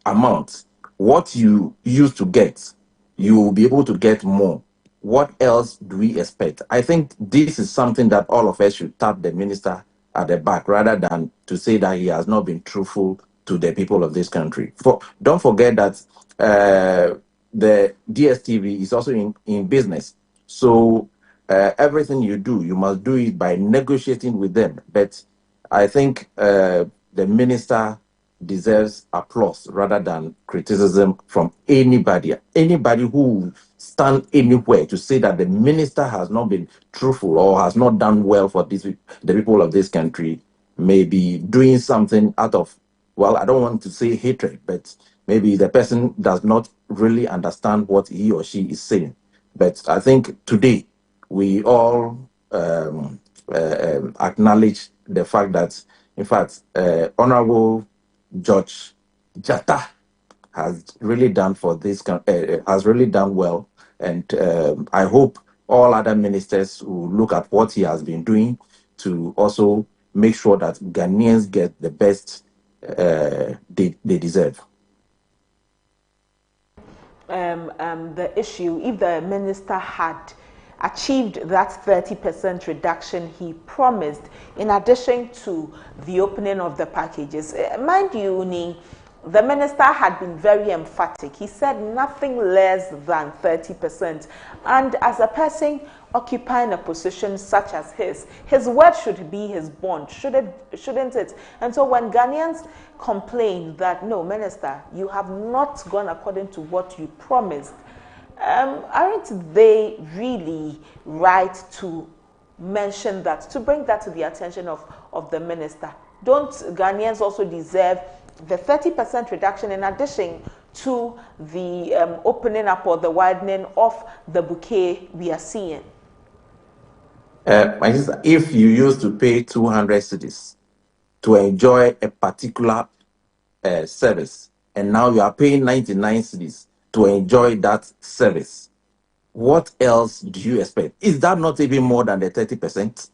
amount, what you used to get, you will be able to get more. What else do we expect? I think this is something that all of us should tap the minister at the back rather than to say that he has not been truthful to the people of this country. Don't forget that the DSTV is also in business. So everything you do, you must do it by negotiating with them. But I think the minister deserves applause rather than criticism from anybody. Anybody who stand anywhere to say that the minister has not been truthful or has not done well for the people of this country may be doing something out of, well, I don't want to say hatred, but maybe the person does not really understand what he or she is saying. But I think today we all acknowledge the fact that, in fact, Honorable George Jata has really done for this, has really done well. And I hope all other ministers will look at what he has been doing to also make sure that Ghanaians get the best they deserve. The issue, if the minister had achieved that 30% reduction he promised, in addition to the opening of the packages, mind you, the minister had been very emphatic. He said nothing less than 30%. And as a person occupying a position such as his word should be his bond, shouldn't it? And so when Ghanaians complain that, no, minister, you have not gone according to what you promised, aren't they really right to mention that, to bring that to the attention of the minister? Don't Ghanaians also deserve the 30% reduction in addition to the opening up or the widening of the bouquet we are seeing? My sister, if you used to pay 200 cedis to enjoy a particular service, and now you are paying 99 cedis to enjoy that service, what else do you expect? Is that not even more than the 30%?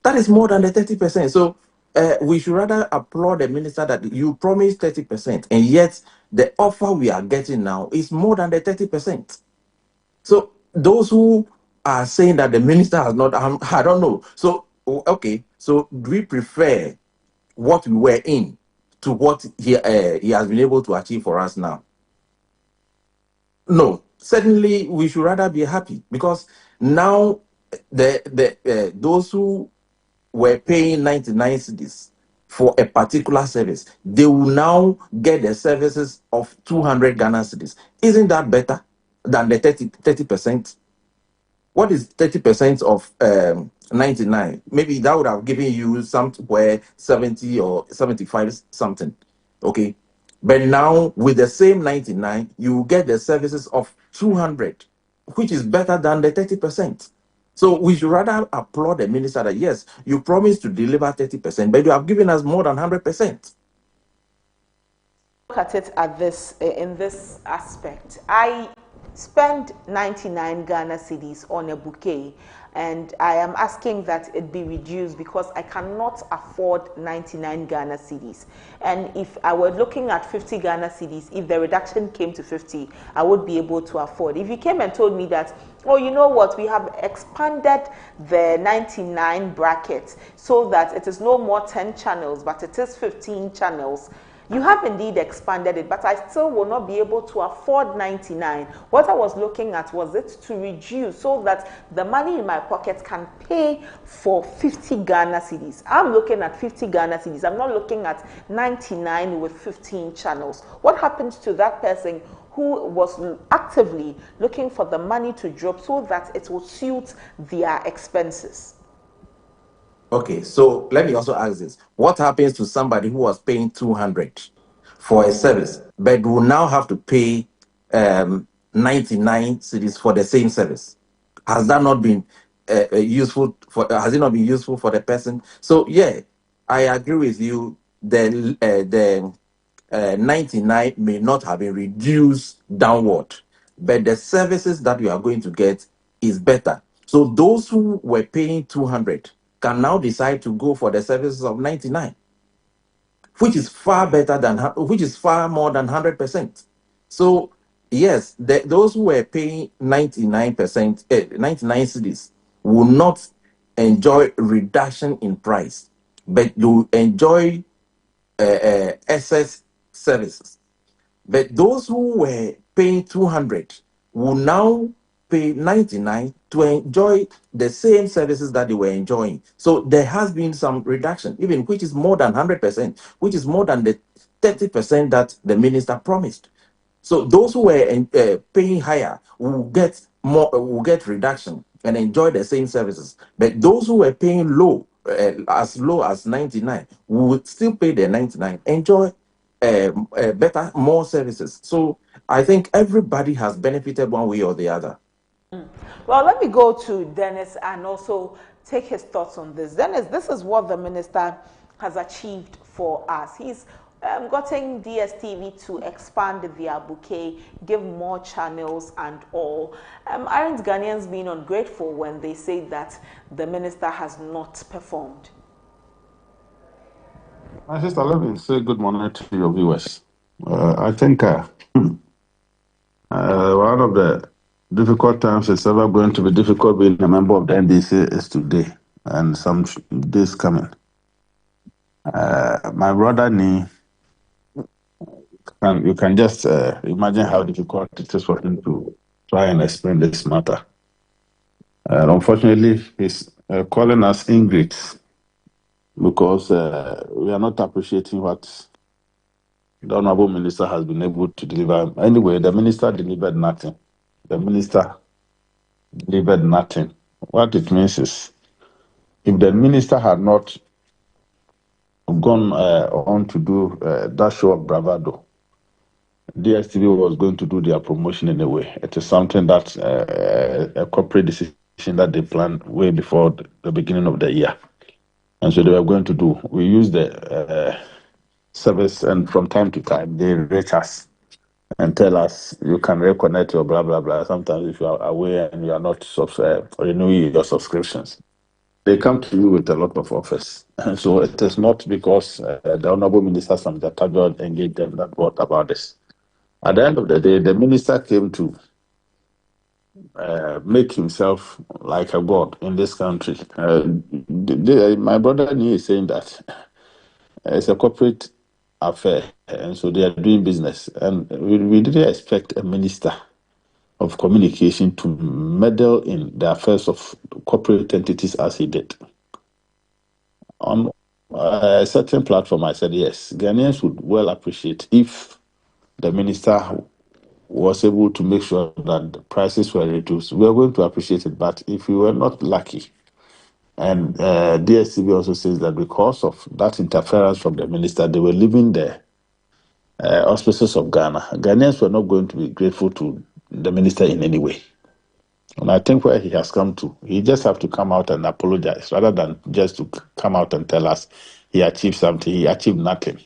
That is more than the 30%. So we should rather applaud the minister that you promised 30%, and yet the offer we are getting now is more than the 30%. So those who are saying that the minister has not, I don't know. So, okay, so do we prefer what we were in to what he has been able to achieve for us now? No, certainly we should rather be happy, because now those who were paying 99 cedis for a particular service, they will now get the services of 200 Ghana cedis. Isn't that better than the 30%? What is 30% of 99? Maybe that would have given you somewhere 70 or 75 something. Okay. But now with the same 99, you get the services of 200, which is better than the 30%. So we should rather applaud the minister that, yes, you promised to deliver 30%, but you have given us more than 100%. Look at it in this aspect. I spend 99 Ghana cedis on a bouquet, and I am asking that it be reduced because I cannot afford 99 Ghana cedis. And if I were looking at 50 Ghana cedis, if the reduction came to 50, I would be able to afford. If you came and told me that, oh, you know what, we have expanded the 99 bracket so that it is no more 10 channels, but it is 15 channels, you have indeed expanded it, but I still will not be able to afford 99. What I was looking at was it to reduce so that the money in my pocket can pay for 50 Ghana cedis. I'm looking at 50 Ghana cedis. I'm not looking at 99 with 15 channels. What happens to that person who was actively looking for the money to drop so that it will suit their expenses? Okay, so let me also ask this. What happens to somebody who was paying 200 for a service, but will now have to pay 99 cedis for the same service? Has that not been useful has it not been useful for the person? So yeah, I agree with you. The 99 may not have been reduced downward, but the services that we are going to get is better. So those who were paying 200 can now decide to go for the services of 99, which is far more than 100%. So yes, those who were paying 99%, 99 cedis will not enjoy reduction in price, but they will enjoy excess services. But those who were paying 200 will now pay 99 to enjoy the same services that they were enjoying. So there has been some reduction, even which is more than 100%, which is more than the 30% that the minister promised. So those who were paying higher will get more, will get reduction and enjoy the same services. But those who were paying low as 99, will still pay their 99, enjoy better, more services. So I think everybody has benefited one way or the other. Well, let me go to Dennis and also take his thoughts on this. Dennis, this is what the minister has achieved for us. He's gotten DSTV to expand their bouquet, give more channels and all. Aren't Ghanaians being ungrateful when they say that the minister has not performed? My sister, let me say good morning to your viewers. I think one of the difficult times it's ever going to be difficult being a member of the NDC is today and some days coming. My brother Nee, you can just imagine how difficult it is for him to try and explain this matter. Unfortunately, he's calling us ingrates because we are not appreciating what the Honorable Minister has been able to deliver. Anyway, the Minister delivered nothing. The Minister delivered nothing. What it means is, if the Minister had not gone on to do that show of bravado, DSTV was going to do their promotion anyway. It is something that a corporate decision that they planned way before the beginning of the year. And so they were going to do. We use the service, and from time to time, they reach us and tell us you can reconnect your blah, blah, blah. Sometimes if you are away and you are not renewing your subscriptions, they come to you with a lot of offers. And so it is not because the Honorable Minister from the Tajod engaged them that brought about this. At the end of the day, the minister came to make himself like a god in this country. My brother Nee is saying that it's a corporate affair, and so they are doing business. And we didn't expect a minister of communication to meddle in the affairs of corporate entities as he did. On a certain platform, I said, yes, Ghanaians would well appreciate if the minister was able to make sure that the prices were reduced. We are going to appreciate it, but if we were not lucky, and DSTV also says that because of that interference from the minister, they were leaving the auspices of Ghana. Ghanaians were not going to be grateful to the minister in any way. And I think where he has come to, he just have to come out and apologize rather than just to come out and tell us he achieved something. He achieved nothing.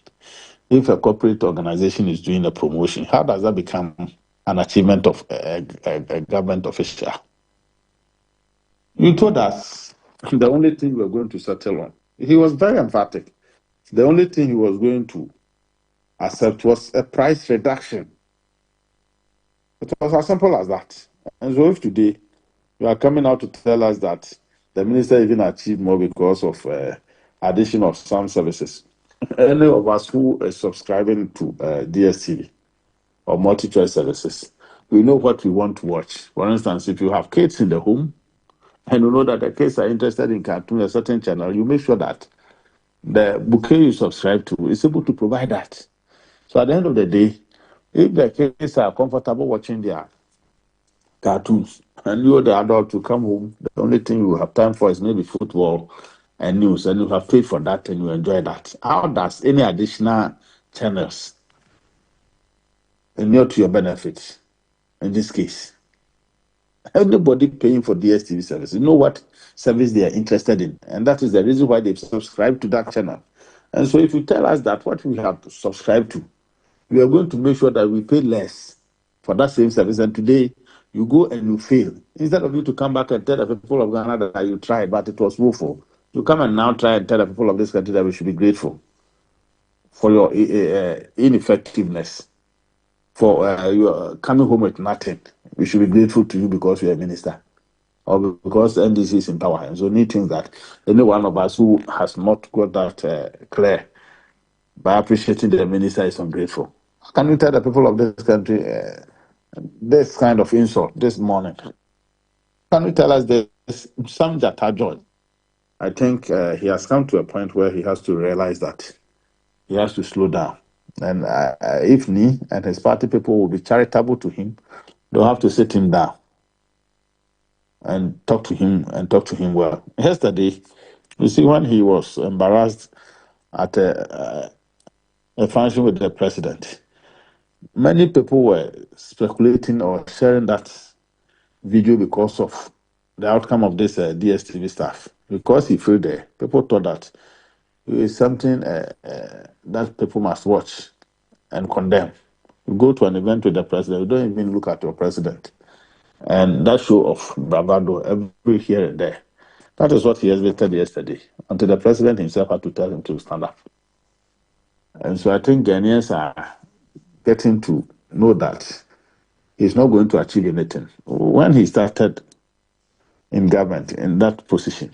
If a corporate organization is doing a promotion, how does that become an achievement of a government official? You told us the only thing we were going to settle on. He was very emphatic. The only thing he was going to accept was a price reduction. It was as simple as that. And so if today you are coming out to tell us that the minister even achieved more because of addition of some services, any of us who are subscribing to DSTV or multi-choice services, we know what we want to watch. For instance, if you have kids in the home and you know that the kids are interested in cartoon, a certain channel, you make sure that the bouquet you subscribe to is able to provide that. So at the end of the day, if the kids are comfortable watching their cartoons and you, the adult, to come home, the only thing you have time for is maybe football and news, and you have paid for that and you enjoy that. How does any additional channels inure to your benefit in this case? Everybody paying for DSTV service, you know what service they are interested in, and that is the reason why they've subscribed to that channel. And so if you tell us that what we have subscribed to, we are going to make sure that we pay less for that same service, and today you go and you fail. Instead of you to come back and tell the people of Ghana that you tried, but it was woeful, you come and now try and tell the people of this country that we should be grateful for your ineffectiveness, for you coming home with nothing. We should be grateful to you because you're a minister or because NDC is in power. And so need things that any one of us who has not got that clear by appreciating the minister is ungrateful. How can you tell the people of this country this kind of insult this morning. Can you tell us this? Sam Jata, I think he has come to a point where he has to realize that he has to slow down. And if Ni and his party people will be charitable to him, they'll have to sit him down and talk to him well. Yesterday, you see, when he was embarrassed at a function with the president, many people were speculating or sharing that video because of the outcome of this DSTV stuff. Because he felt there, people thought that it is something that people must watch and condemn. You go to an event with the president, you don't even look at your president. And that show of bravado every here and there. That is what he exhibited yesterday, until the president himself had to tell him to stand up. And so I think Ghanaians are getting to know that he's not going to achieve anything. When he started in government, in that position,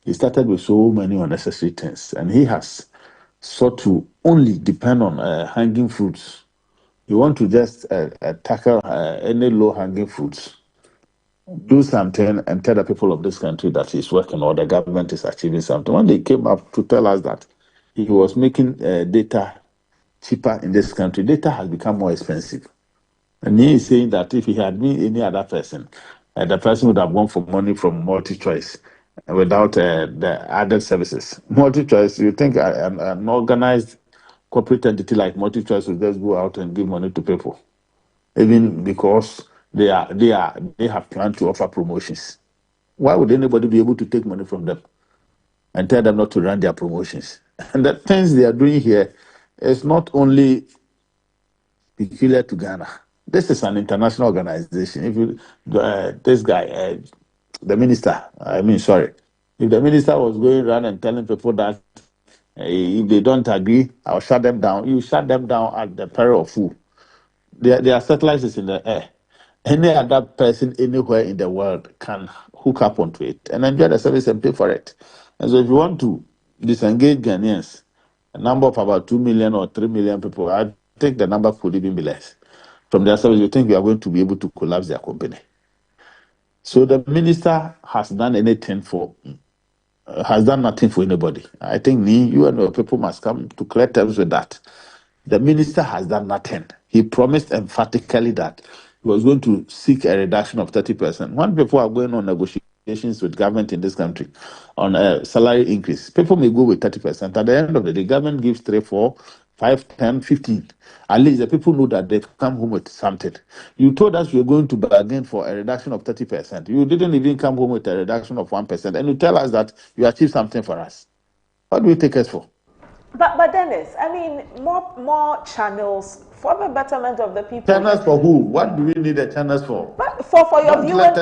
he started with so many unnecessary things, and he has sought to only depend on hanging fruits. You want to just tackle any low-hanging fruits, do something and tell the people of this country that he's working or the government is achieving something. When they came up to tell us that he was making data cheaper in this country, data has become more expensive. And he is saying that if he had been any other person, the person would have gone for money from multi-choice without the added services. Multi-choice, you think an organized corporate entity like multi-choice will just go out and give money to people, even because they have planned to offer promotions. Why would anybody be able to take money from them and tell them not to run their promotions? And the things they are doing here is not only peculiar to Ghana. This is an international organization. If you, this guy, the minister, if the minister was going around and telling people that if they don't agree, I'll shut them down, you shut them down at the peril of who? Their satellites is in the air. Any other person anywhere in the world can hook up onto it and enjoy the service and pay for it. And so if you want to disengage Ghanaians, a number of about 2 million or 3 million people, I think the number could even be less. From their service, you think we are going to be able to collapse their company. So the minister has done nothing for anybody. I think you and your people must come to clear terms with that. The minister has done nothing. He promised emphatically that he was going to seek a reduction of 30%. When people are going on negotiations with government in this country on a salary increase, people may go with 30%. At the end of the day, government gives 3, 4, 5, 10, 15. At least the people know that they've come home with something. You told us you were going to bargain for a reduction of 30%. You didn't even come home with a reduction of 1%. And you tell us that you achieved something for us. What do you take us for? But Dennis, I mean, more channels for the betterment of the people. Channels for who? What do we need the channels for? But for your viewing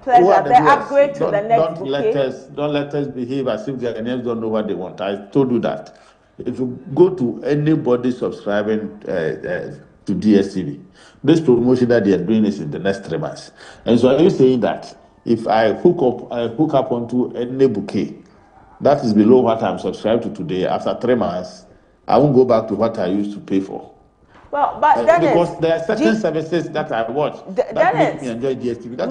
pleasure, the upgrade to the next bouquet. Don't let us behave as if the Ghanaians don't know what they want. I told you that. If you go to anybody subscribing to DSTV, this promotion that they are doing is in the next 3 months. And so are you saying that if I hook up onto any bouquet that is below what I'm subscribed to today, after 3 months, I won't go back to what I used to pay for. Well, but Dennis, because there are certain services that I watch that make me enjoy DSTV.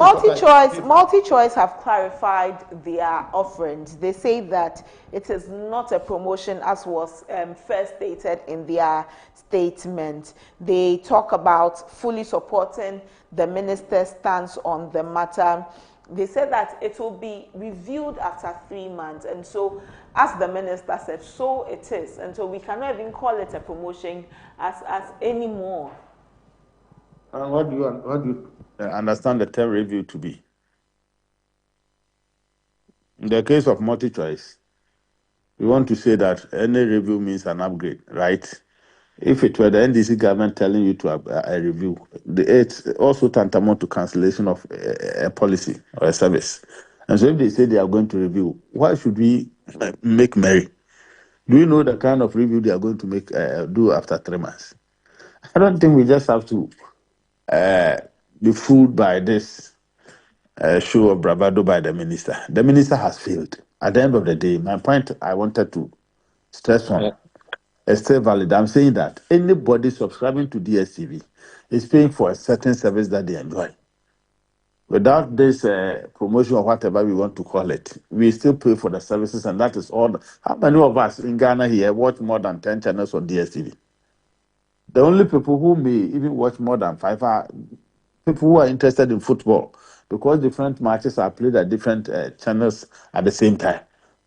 Multi-choice have clarified their offerings. They say that it is not a promotion as was first stated in their statement. They talk about fully supporting the minister's stance on the matter. They said that it will be reviewed after 3 months, and so, as the minister said, so it is, and so we cannot even call it a promotion as anymore. And what do you understand the term review to be? In the case of multi-choice, we want to say that any review means an upgrade, right? If it were the NDC government telling you to have a review, it's also tantamount to cancellation of a policy or a service. And so if they say they are going to review, why should we make merry? Do you know the kind of review they are going to do after 3 months? I don't think we just have to be fooled by this show of bravado by the minister. The minister has failed. At the end of the day, my point I wanted to stress on is still valid. I'm saying that anybody subscribing to DSTV is paying for a certain service that they enjoy. Without this promotion or whatever we want to call it, we still pay for the services, and that is all. How many of us in Ghana here watch more than 10 channels on DSTV? The only people who may even watch more than 5 are people who are interested in football, because different matches are played at different channels at the same time.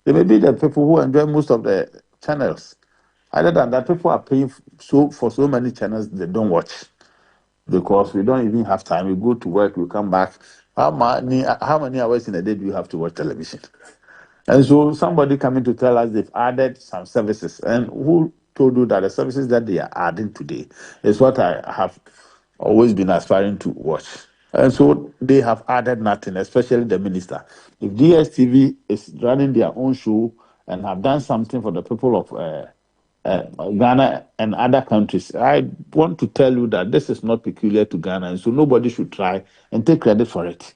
They may be the people who enjoy most of the channels. Other than that, people are paying for so many channels they don't watch, because we don't even have time. We go to work, we come back. How many hours in a day do you have to watch television? And so somebody coming to tell us they've added some services, and who told you that the services that they are adding today is what I have always been aspiring to watch? And so they have added nothing, especially the minister. If DSTV is running their own show and have done something for the people of Ghana and other countries, I want to tell you that this is not peculiar to Ghana, and so nobody should try and take credit for it.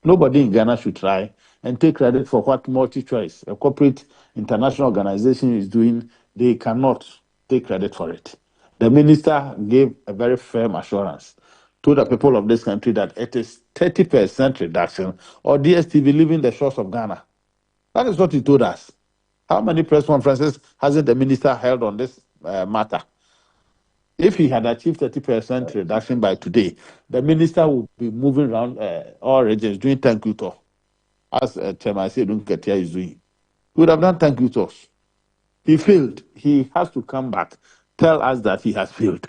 Nobody in Ghana should try and take credit for what MultiChoice, a corporate international organization, is doing. They cannot take credit for it. The minister gave a very firm assurance to the people of this country that it is 30% reduction or DSTV leaving the shores of Ghana. That is what he told us. How many press conferences hasn't the minister held on this matter? If he had achieved 30% reduction by today, the minister would be moving around all regions doing thank you talk, as Chairman Ketia is doing. He would have done thank you talks. He failed. He has to come back, tell us that he has failed.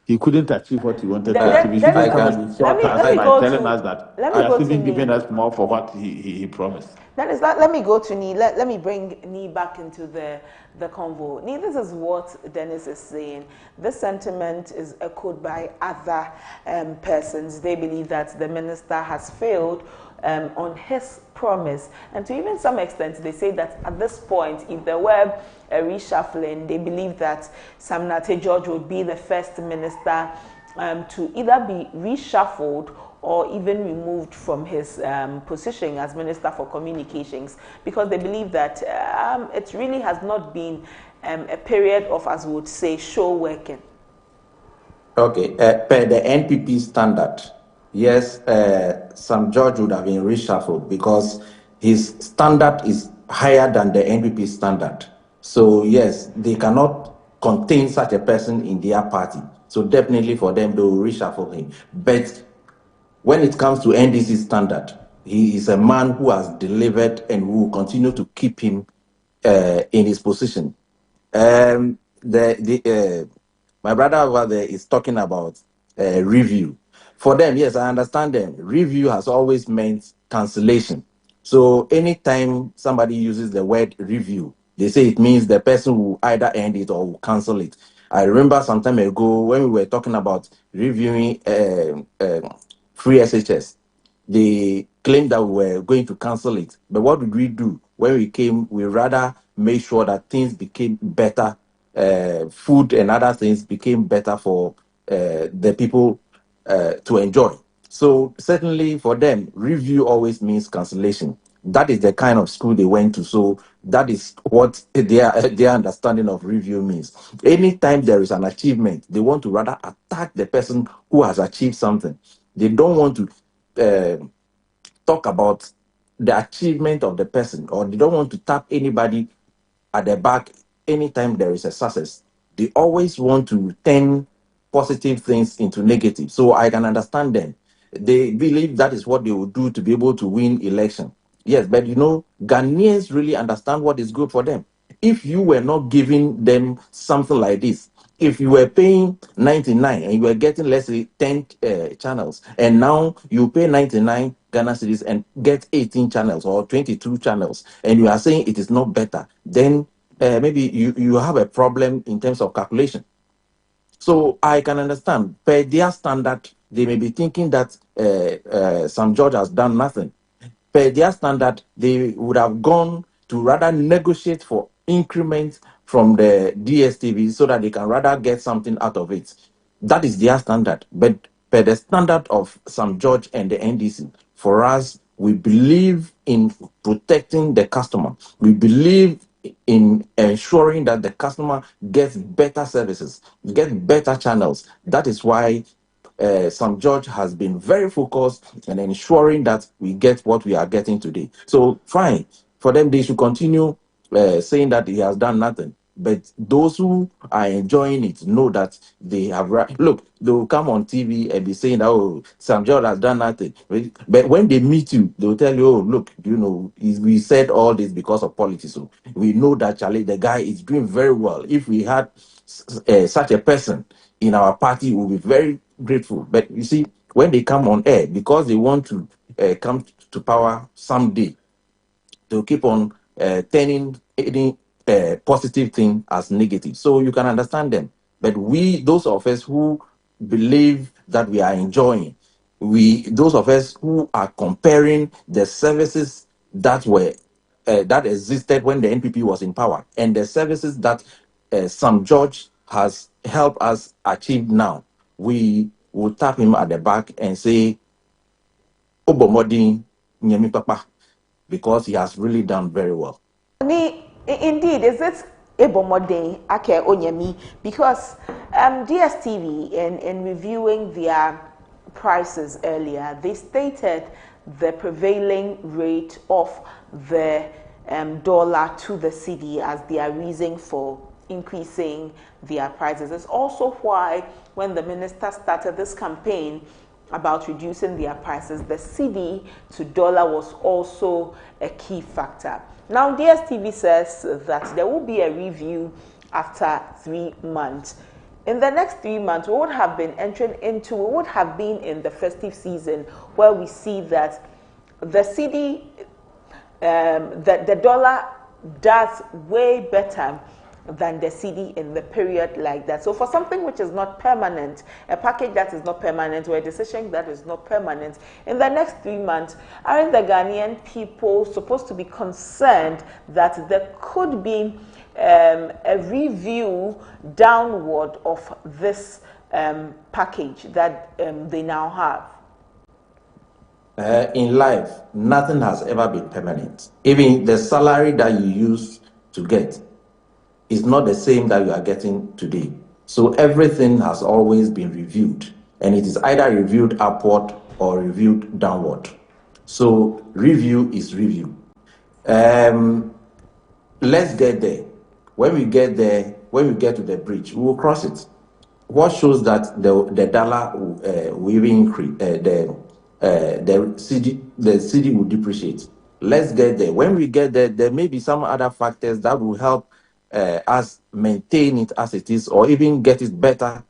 He couldn't achieve what he wanted to achieve. He shouldn't come and insult us by telling us that he has even given us more for what he promised. Let me go to Nee. Let me bring Nee back into the convo. Nee, this is what Dennis is saying. This sentiment is echoed by other persons. They believe that the minister has failed on his promise, and to even some extent they say that at this point, if there were a reshuffling, they believe that Sam Nate George would be the first minister to either be reshuffled or even removed from his position as Minister for Communications, because they believe that it really has not been a period of, as we would say, show working. Okay, per the NPP standard, yes, Sam George would have been reshuffled because his standard is higher than the NPP standard. So yes, they cannot contain such a person in their party. So definitely for them, they will reshuffle him. But when it comes to NDC standard, he is a man who has delivered and who will continue to keep him in his position. My brother over there is talking about review. For them, yes, I understand them. Review has always meant cancellation. So anytime somebody uses the word review, they say it means the person will either end it or will cancel it. I remember some time ago when we were talking about reviewing free SHS, they claimed that we were going to cancel it. But what did we do? When we came, we rather made sure that things became better. Food and other things became better for the people to enjoy. So certainly for them, review always means cancellation. That is the kind of school they went to. So that is what their understanding of review means. Anytime there is an achievement, they want to rather attack the person who has achieved something. They don't want to talk about the achievement of the person, or they don't want to tap anybody at the back anytime there is a success. They always want to turn positive things into negative. So I can understand them. They believe that is what they will do to be able to win election. Yes, but Ghanaians really understand what is good for them. If you were not giving them something like this, if you were paying 99 and you were getting, let's say, 10 channels, and now you pay 99 Ghana cedis and get 18 channels or 22 channels, and you are saying it is not better, then maybe you have a problem in terms of calculation. So I can understand, per their standard, they may be thinking that Sam George has done nothing. Per their standard, they would have gone to rather negotiate for increments from the DSTV so that they can rather get something out of it. That is their standard. But per the standard of Sam George and the NDC, for us, we believe in protecting the customer. We believe in ensuring that the customer gets better services, get better channels. That is why Sam George has been very focused in ensuring that we get what we are getting today. So fine, for them, they should continue saying that he has done nothing. But those who are enjoying it know that they have look. They will come on TV and be saying that, oh, Sam George has done nothing. But when they meet you, they will tell you, oh, look, we said all this because of politics. So we know that Charlie, the guy, is doing very well. If we had such a person in our party, we'll be very grateful. But you see, when they come on air, because they want to come to power someday, they'll keep on turning any positive thing as negative. So you can understand them. But we, those of us who believe that we are enjoying, those of us who are comparing the services that were that existed when the NPP was in power and the services that Sam George has helped us achieve now, we will tap him at the back and say, Obomodin Nyemi Papa, because he has really done very well. Indeed, is it Ebomode Ake Onyemi? Because DSTV, in reviewing their prices earlier, they stated the prevailing rate of the dollar to the cedi as their reason for increasing their prices. It's also why when the minister started this campaign about reducing their prices, the cedi to dollar was also a key factor. Now, DSTV says that there will be a review after 3 months. In the next 3 months, we would have been in the festive season where we see that the cedi, the dollar does way better than the cedi in the period like that. So for something which is not permanent, a package that is not permanent, or a decision that is not permanent, in the next 3 months, aren't the Ghanaian people supposed to be concerned that there could be a review downward of this package that they now have? In life, nothing has ever been permanent. Even the salary that you used to get is not the same that you are getting today. So everything has always been reviewed, and it is either reviewed upward or reviewed downward. So review is review. Let's get there. When we get there, when we get to the bridge, we will cross it. What shows that the dollar will even increase, the cedi will depreciate. Let's get there. When we get there, there may be some other factors that will help us maintain it as it is, or even get it better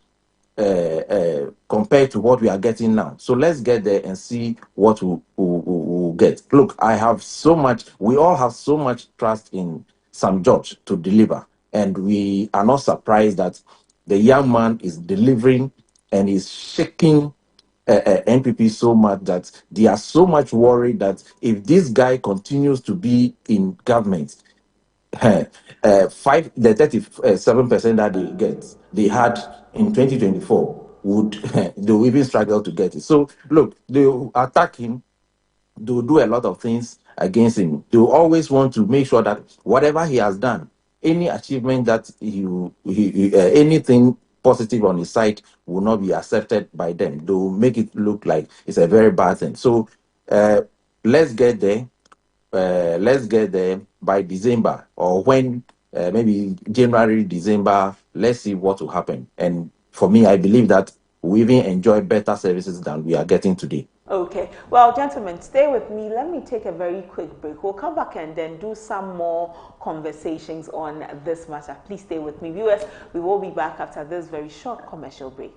compared to what we are getting now. So let's get there and see what we'll get. Look, we all have so much trust in Sam George to deliver. And we are not surprised that the young man is delivering and is shaking NPP so much that they are so much worried that if this guy continues to be in government, the 37% that they had in 2024 would they will even struggle to get it. So look, they will attack him, they will do a lot of things against him. They will always want to make sure that whatever he has done, any achievement that anything positive on his side will not be accepted by them. They will make it look like it's a very bad thing. So let's get there. Let's get there by December, or when maybe January, December. Let's see what will happen. And for me, I believe that we even enjoy better services than we are getting today. Okay. Well, gentlemen, stay with me. Let me take a very quick break. We'll come back and then do some more conversations on this matter. Please stay with me. Viewers, we will be back after this very short commercial break.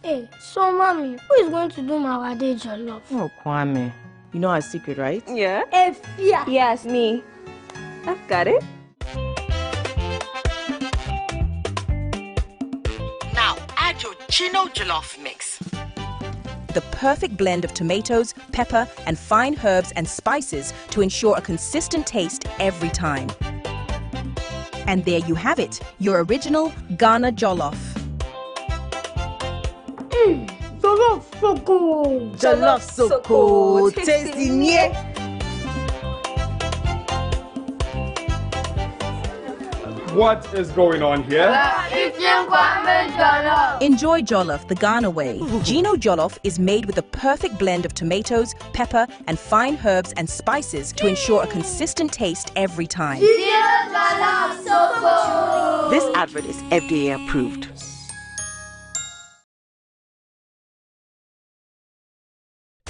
Hey, so mommy, who is going to do my wade jollof? Oh, Kwame. You know our secret, right? Yeah. Efia. Yes, me. I've got it. Now add your Chino jollof mix. The perfect blend of tomatoes, pepper, and fine herbs and spices to ensure a consistent taste every time. And there you have it, your original Ghana jollof. Jollof so good. Jollof so good. Tasty, yeah. What is going on here? Enjoy jollof the Ghana way. Gino jollof is made with the perfect blend of tomatoes, pepper, and fine herbs and spices to ensure a consistent taste every time. This advert is FDA approved.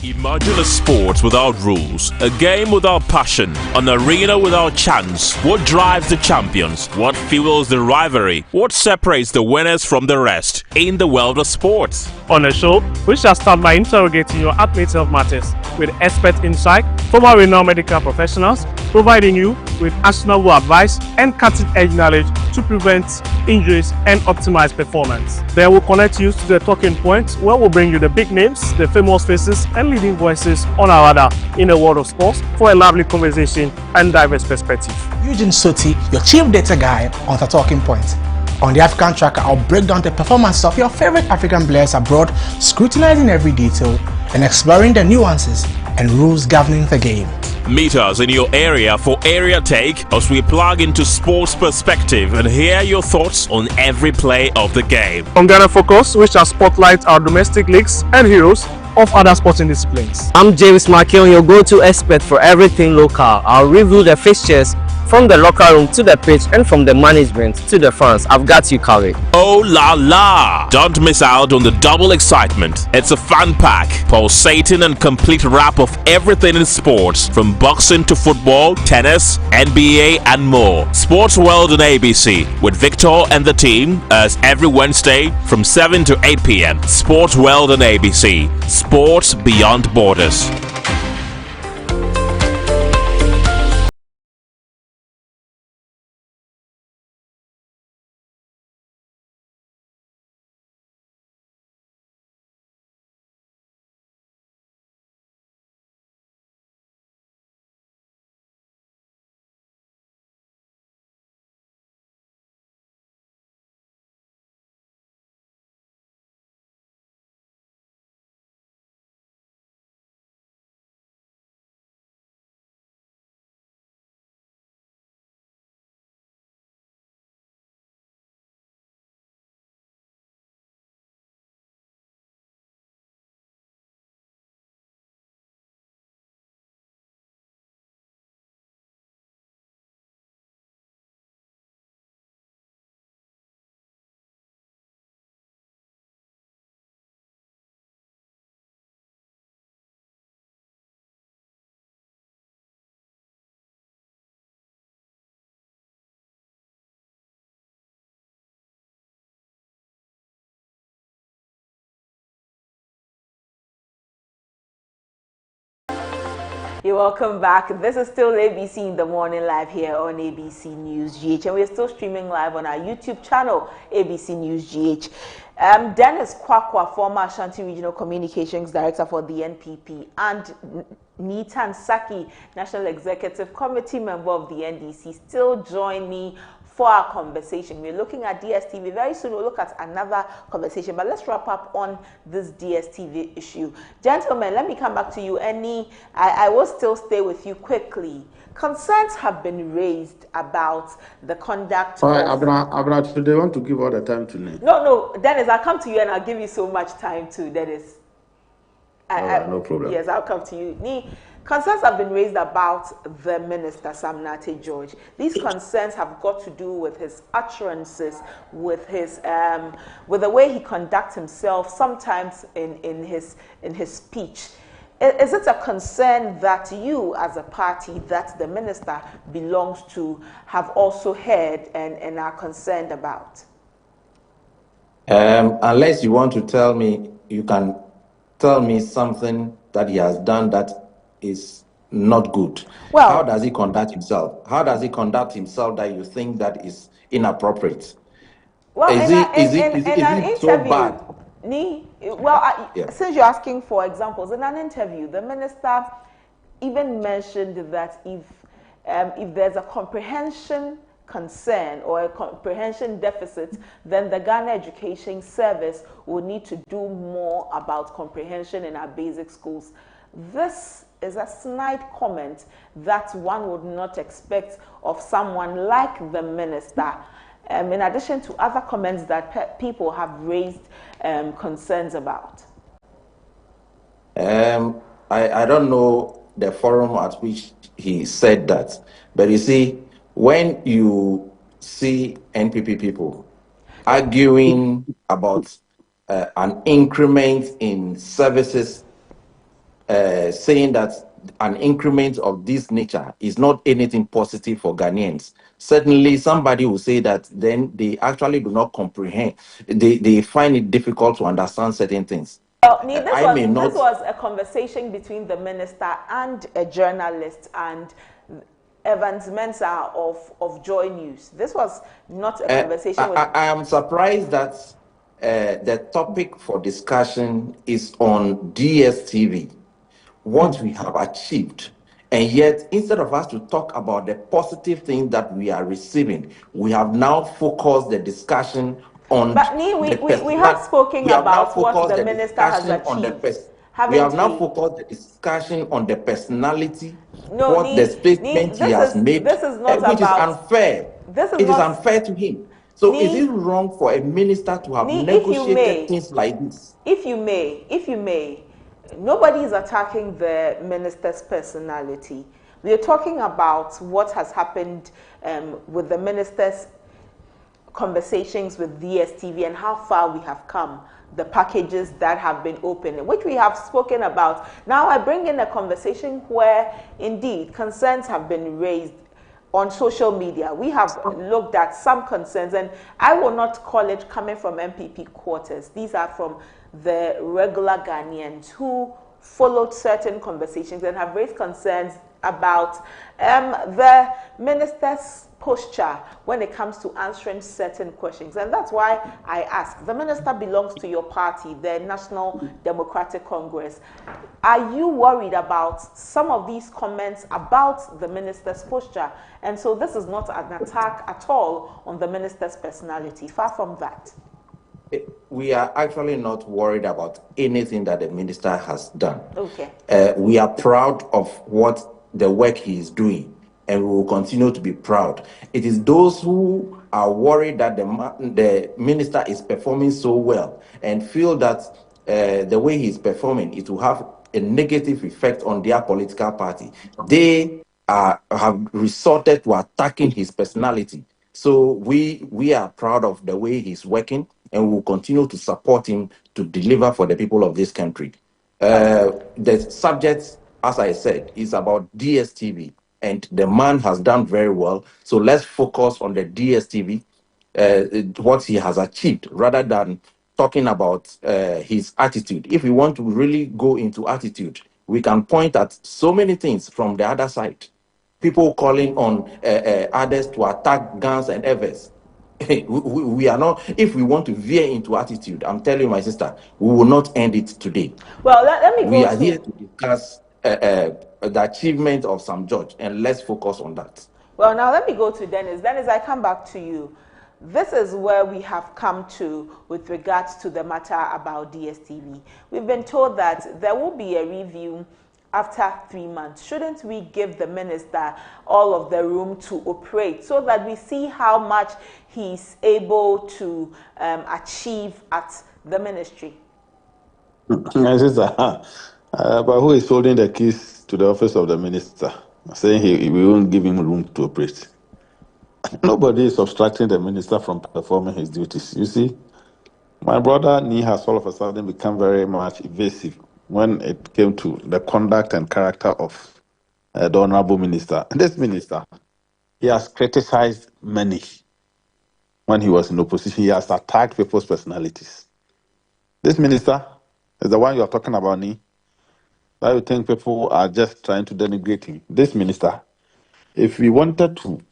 Imagine a sport without rules, a game without passion, an arena without chance. What drives the champions? What fuels the rivalry? What separates the winners from the rest in the world of sports? On the show, we shall start by interrogating your athlete's health matters with expert insight from our renowned medical professionals, providing you with actionable advice and cutting-edge knowledge to prevent injuries and optimize performance. Then we'll connect you to the talking points where we'll bring you the big names, the famous faces, and leading voices on our radar in the world of sports for a lively conversation and diverse perspective. Eugene Soti, your chief data guy on the talking points. On the African Tracker, I'll break down the performances of your favorite African players abroad, scrutinizing every detail and exploring the nuances and rules governing the game. Meet us in your area for Area Take as we plug into sports perspective and hear your thoughts on every play of the game. On Ghana Focus, we shall spotlight our domestic leagues and heroes of other sporting disciplines. I'm James Makion, your go-to expert for everything local. I'll review the fixtures from the locker room to the pitch and from the management to the fans. I've got you covered. Oh la la! Don't miss out on the double excitement. It's a fun pack, pulsating and complete wrap of everything in sports, from boxing to football, tennis, NBA and more. Sports World on ABC with Victor and the team as every Wednesday from 7 to 8 p.m. Sports World on ABC. Sports beyond borders. You're welcome back. This is still ABC in the Morning Live here on ABC News GH, and we're still streaming live on our YouTube channel, ABC News GH. Dennis Kwakwa, former Ashanti Regional Communications Director for the NPP, and Nitan Saki, National Executive Committee member of the NDC, still join me for our conversation. We're looking at DSTV. Very soon we'll look at another conversation, but let's wrap up on this DSTV issue. Gentlemen, let me come back to you. I will still stay with you quickly. Concerns have been raised about the conduct All right, Abra, they want to give all the time to me. No, Dennis, I'll come to you and I'll give you so much time too, Dennis. No problem. Yes, I'll come to you. Concerns have been raised about the minister, Sam Nate George. These concerns have got to do with his utterances, with his with the way he conducts himself, sometimes in his speech. Is it a concern that you, as a party that the minister belongs to, have also heard and are concerned about? Unless you want to tell me, you can tell me something that he has done that is not good. Well, how does he conduct himself? How does he conduct himself that you think that is inappropriate? Well, Is in an it so interview, bad? well, since you're asking for examples, in an interview, the minister even mentioned that if there's a comprehension concern or a comprehension deficit, then the Ghana Education Service will need to do more about comprehension in our basic schools. This is a snide comment that one would not expect of someone like the minister. In addition to other comments that people have raised concerns about. I don't know the forum at which he said that, but you see, when you see NPP people arguing about an increment in services, saying that an increment of this nature is not anything positive for Ghanaians. Certainly, somebody will say that then they actually do not comprehend. They find it difficult to understand certain things. Well, this was a conversation between the minister and a journalist and Evans Mensah of Joy News. This was not a conversation I am surprised that the topic for discussion is on DSTV, what we have achieved. And yet, instead of us to talk about the positive things that we are receiving, we have now focused the discussion on. But we have spoken about what the minister has achieved. We have now focused the discussion on the personality, what the statement he has made, this is not which is unfair. It is unfair to him. So is it wrong for a minister to have negotiated things like this? If you may, nobody is attacking the minister's personality. We are talking about what has happened with the minister's conversations with DSTV and how far we have come, the packages that have been opened, which we have spoken about. Now I bring in a conversation where indeed concerns have been raised on social media. We have looked at some concerns, and I will not call it coming from MPP quarters. These are from the regular Ghanaians who followed certain conversations and have raised concerns about the minister's posture when it comes to answering certain questions. And that's why I ask, the minister belongs to your party, the National Democratic Congress. Are you worried about some of these comments about the minister's posture? And so this is not an attack at all on the minister's personality, far from that. We are actually not worried about anything that the minister has done. Okay. We are proud of what the work he is doing, and we will continue to be proud. It is those who are worried that the minister is performing so well and feel that the way he is performing, it will have a negative effect on their political party. They have resorted to attacking his personality. So we are proud of the way he's working, and we will continue to support him to deliver for the people of this country. The subject, as I said, is about DSTV, and the man has done very well. So let's focus on the DSTV, what he has achieved, rather than talking about his attitude. If we want to really go into attitude, we can point at so many things from the other side. People calling on others to attack guns and others. We are not, if we want to veer into attitude, I'm telling you, my sister, we will not end it today. Well, let me go. We are here to discuss the achievement of some judge, and let's focus on that. Well, now let me go to Dennis. Dennis, I come back to you. This is where we have come to with regards to the matter about DSTV. We've been told that there will be a review after 3 months. Shouldn't we give the minister all of the room to operate so that we see how much he's able to achieve at the ministry? My sister, but who is holding the keys to the office of the minister, saying we won't give him room to operate? Nobody is obstructing the minister from performing his duties. You see, my brother Nee has all of a sudden become very much evasive when it came to the conduct and character of the honorable minister. This minister, he has criticized many. when he was in opposition, he has attacked people's personalities. This minister is the one you are talking about, Ni. That you think people are just trying to denigrate him. This minister, if we wanted to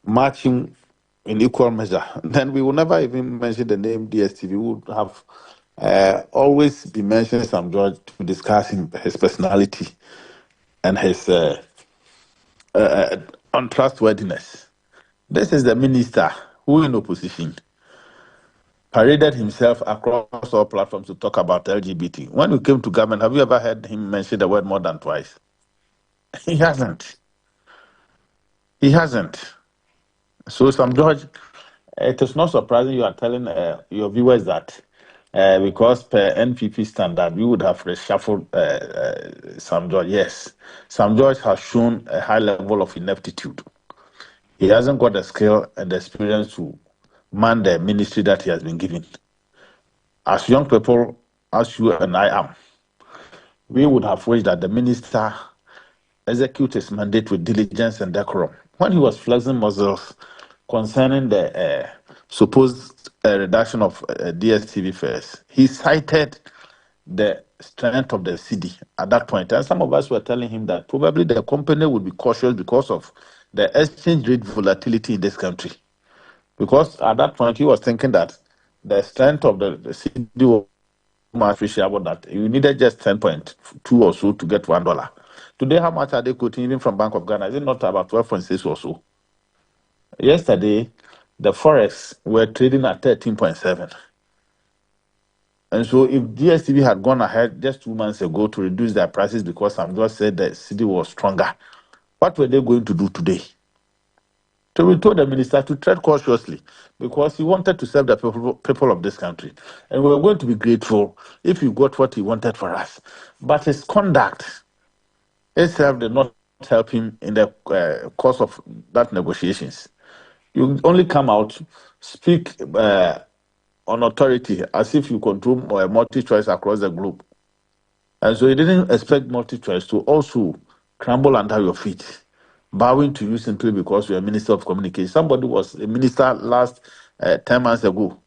match him in equal measure, then we would never even mention the name DSTV. We would have always be mentioning some George to discuss his personality and his untrustworthiness. This is the minister who, in opposition, paraded himself across all platforms to talk about LGBT. When we came to government, have you ever heard him mention the word more than twice? He hasn't. He hasn't. So, some George, it is not surprising you are telling your viewers that because per NPP standard, we would have reshuffled Sam George. Yes, Sam George has shown a high level of ineptitude. He hasn't got the skill and the experience to man the ministry that he has been given. As young people, as you and I am, we would have wished that the minister execute his mandate with diligence and decorum. When he was flexing muscles concerning the supposed reduction of DSTV fares, he cited the strength of the city at that point. And some of us were telling him that probably the company would be cautious because of the exchange rate volatility in this country. Because at that point, he was thinking that the strength of the city was much appreciable, that you needed just 10.2 or so to get $1. Today, how much are they quoting even from Bank of Ghana? Is it not about 12.6 or so? Yesterday, the forex were trading at 13.7. And so if DSTV had gone ahead just 2 months ago to reduce their prices because some just said the city was stronger, what were they going to do today? So we told the minister to tread cautiously because he wanted to serve the people of this country. And we were going to be grateful if he got what he wanted for us. But his conduct itself did not help him in the course of that negotiations. You only come out, speak on authority as if you control multi-choice across the globe. And so he didn't expect multi-choice to also crumble under your feet, bowing to you simply because you're a minister of communication. Somebody was a minister last 10 months ago.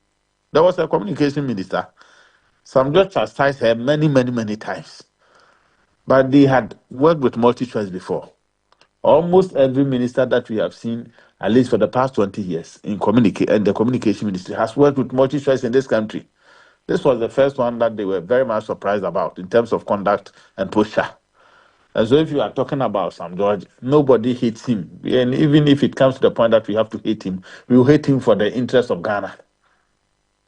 There was a communication minister. Some just chastised her many, many, many times. But they had worked with multi-choice before. Almost every minister that we have seen, at least for the past 20 years, in the communication ministry, has worked with multi-choice in this country. This was the first one that they were very much surprised about in terms of conduct and posture. And so if you are talking about Sam George, nobody hates him. And even if it comes to the point that we have to hate him, we will hate him for the interest of Ghana.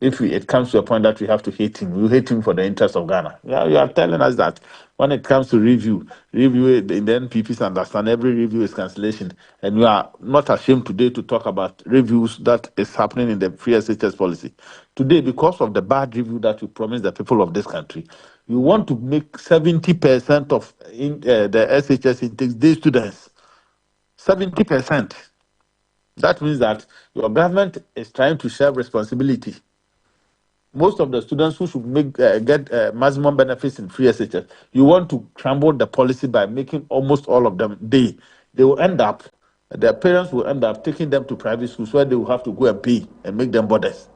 If it comes to a point that we have to hate him, we will hate him for the interest of Ghana. Yeah, you are telling us that when it comes to review in the NPPs understand every review is cancellation. And you are not ashamed today to talk about reviews that is happening in the free SHS policy. Today, because of the bad review that you promised the people of this country, you want to make 70% of the SHS intakes day students. 70%. That means that your government is trying to share responsibility. Most of the students who should get maximum benefits in free SHS, you want to crumble the policy by making almost all of them day. They will end up, their parents will end up taking them to private schools where they will have to go and pay and make them borders.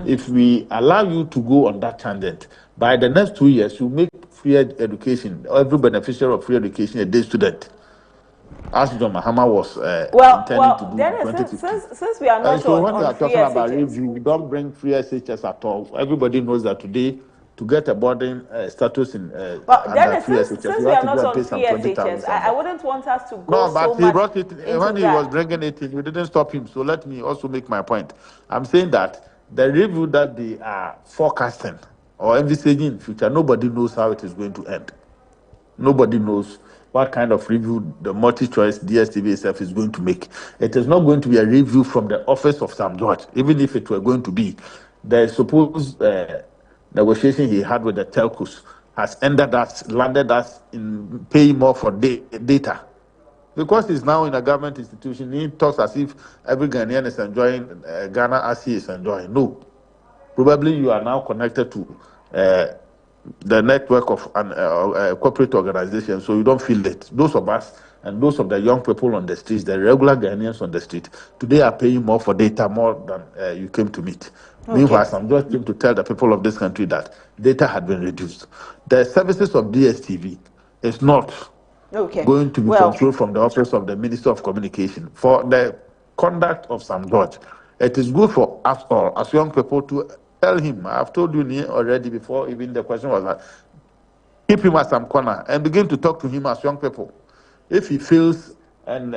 If we allow you to go on that tangent, by the next 2 years, you make free education, every beneficiary of free education, a day student. As John Mahama was intending to do Dennis, in 2015. since we are not So on, when we are talking free about SHS. review, we don't bring free SHS at all. Everybody knows that today, to get a boarding status in Dennis, free since SHS, you we have are to not go and on pay free some 20,000. SHS, I wouldn't want us to go No, but so he much brought it into when he that. was bringing it in. We didn't stop him. So let me also make my point. I'm saying that the review that they are forecasting or envisaging in future, nobody knows how it is going to end. Nobody knows what kind of review the multi-choice DSTV itself is going to make. It is not going to be a review from the office of Sam George, even if it were going to be. The supposed negotiation he had with the telcos has landed us in paying more for data. Because he's now in a government institution, he talks as if every Ghanaian is enjoying Ghana as he is enjoying. No. Probably you are now connected to the network of a corporate organization, so you don't feel it. Those of us And those of the young people on the streets, the regular Ghanaians on the street, today are paying more for data more than you came to meet. Okay. Meanwhile, some just came to tell the people of this country that data had been reduced. The services of DSTV is not going to be controlled from the office of the Minister of Communication. For the conduct of Sam George, it is good for us all, as young people, to tell him, I've told you already before, even the question was that, keep him at some corner and begin to talk to him as young people. If he fails and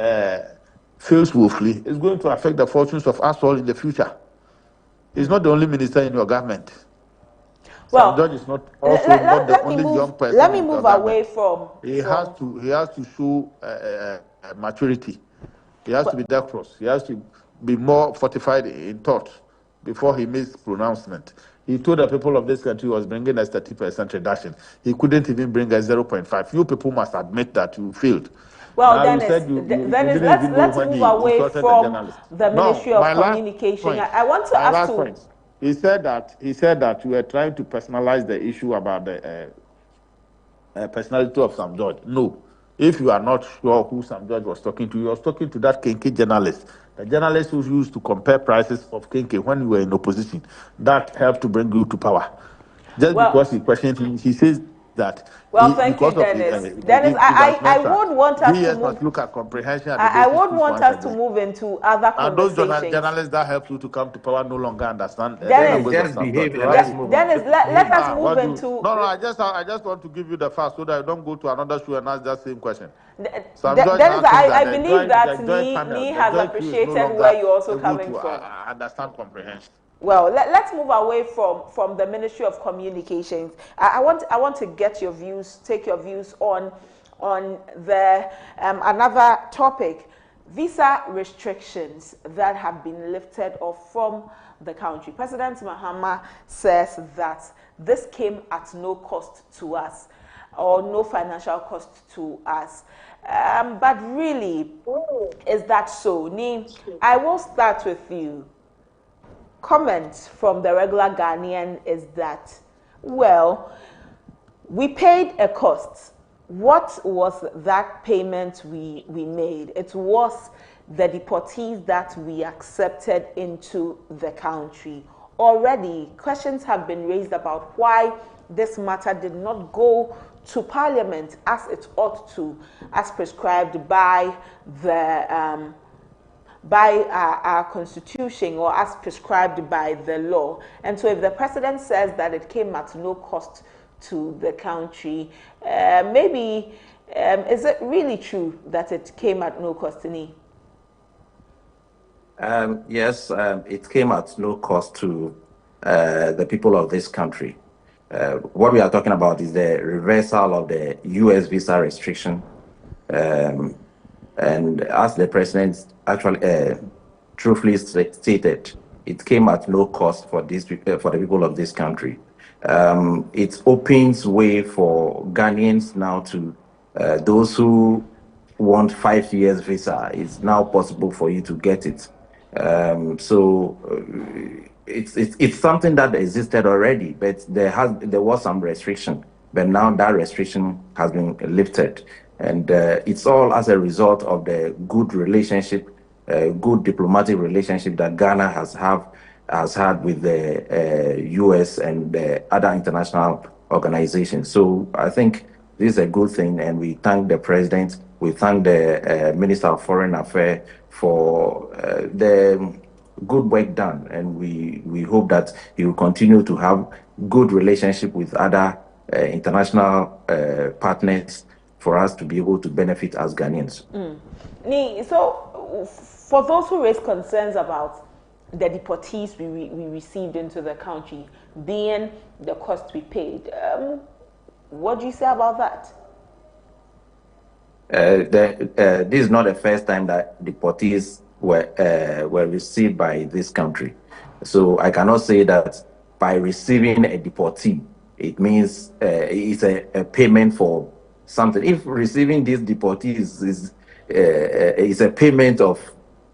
fails woefully, it's going to affect the fortunes of us all in the future. He's not the only minister in your government. Well, Sam George is not also not the only young person. Let me move away from. He has to show maturity. He has to be decorous. He has to be more fortified in thought before he makes pronouncement. He told the people of this country he was bringing a 30% reduction. He couldn't even bring a 0.5. You people must admit that you failed. Well, let's move away from the Ministry of Communication. I want to ask you. He said that you were trying to personalize the issue about the personality of Sam George. No. If you are not sure who Sam George was talking to, he was talking to that Kenke journalist. The journalist who used to compare prices of Kenke when you were in opposition. That helped to bring you to power. Just because he questioned him, he says that. Thank you, Dennis. Dennis, I would want us to move. Look at comprehension. I would want us to move into other conversations. And those journalists that help you to come to power no longer understand. Dennis, let us move into. No, I just want to give you the facts so that you don't go to another show and ask that same question. Dennis, I believe that Lee has appreciated where you're also coming from. I understand comprehension. Well, let's move away from the Ministry of Communications. I want to get your views, take your views on the another topic, visa restrictions that have been lifted off from the country. President Mahama says that this came at no cost to us, or no financial cost to us. But really, is that so? Ni, I will start with you. Comment from the regular Ghanaian is that, well, we paid a cost. What was that payment we made? It was the deportees that we accepted into the country. Already, questions have been raised about why this matter did not go to Parliament as it ought to, as prescribed by the our constitution, or as prescribed by the law. And so if the president says that it came at no cost to the country, maybe is it really true that it came at no cost to me? Yes, it came at no cost to the people of this country. What we are talking about is the reversal of the U.S. visa restriction. And as the president actually truthfully stated, it came at no cost for for the people of this country. It opens way for Ghanaians now to those who want 5 years visa. It's now possible for you to get it. It's something that existed already, but there was some restriction. But now that restriction has been lifted. And it's all as a result of the good relationship, good diplomatic relationship that Ghana has had with the U.S. and the other international organizations. So I think this is a good thing, and we thank the president, we thank the Minister of Foreign Affairs for the good work done, and we hope that he will continue to have good relationship with other international partners for us to be able to benefit as Ghanaians. So for those who raise concerns about the deportees we received into the country being the cost we paid, what do you say about that? This is not the first time that deportees were received by this country. So I cannot say that by receiving a deportee, it means it's a payment for something. If receiving these deportees is a payment of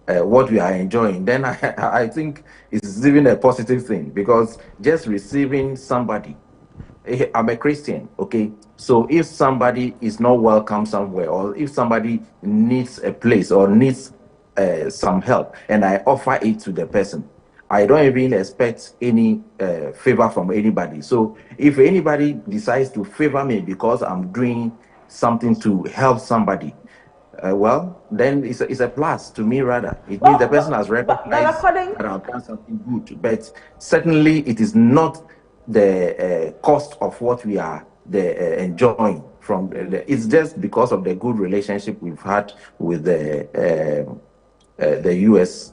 what we are enjoying, then I think it's even a positive thing, because just receiving somebody I'm a Christian, okay? So if somebody is not welcome somewhere, or if somebody needs a place or needs some help, and I offer it to the person, I don't even expect any favor from anybody. So if anybody decides to favor me because I'm doing something to help somebody, well, then it's a plus to me rather. It means the person has But recognized according that I've done something good. But certainly it is not the cost of what we are enjoying from it's just because of the good relationship we've had with the US.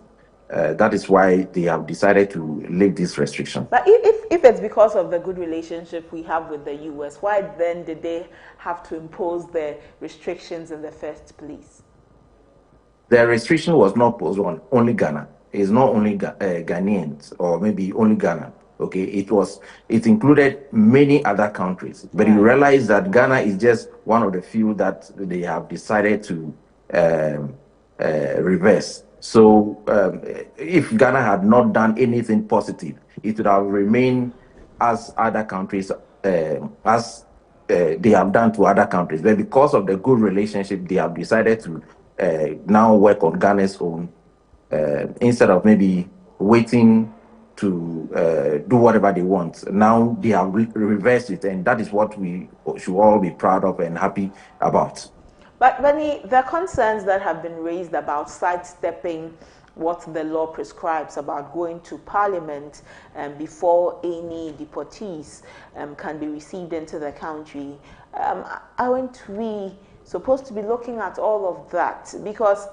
That is why they have decided to lift this restriction. But if it's because of the good relationship we have with the US, why then did they have to impose the restrictions in the first place? The restriction was not posed on only Ghana. It's not only Ghanaians or maybe only Ghana. Okay, it included many other countries. But you realize that Ghana is just one of the few that they have decided to reverse. So if Ghana had not done anything positive, it would have remained as other countries as they have done to other countries. But because of the good relationship, they have decided to now work on Ghana's own instead of maybe waiting to do whatever they want. Now they have reversed it, and that is what we should all be proud of and happy about. But Benny, the concerns that have been raised about sidestepping what the law prescribes about going to Parliament before any deportees can be received into the country, aren't we supposed to be looking at all of that? Because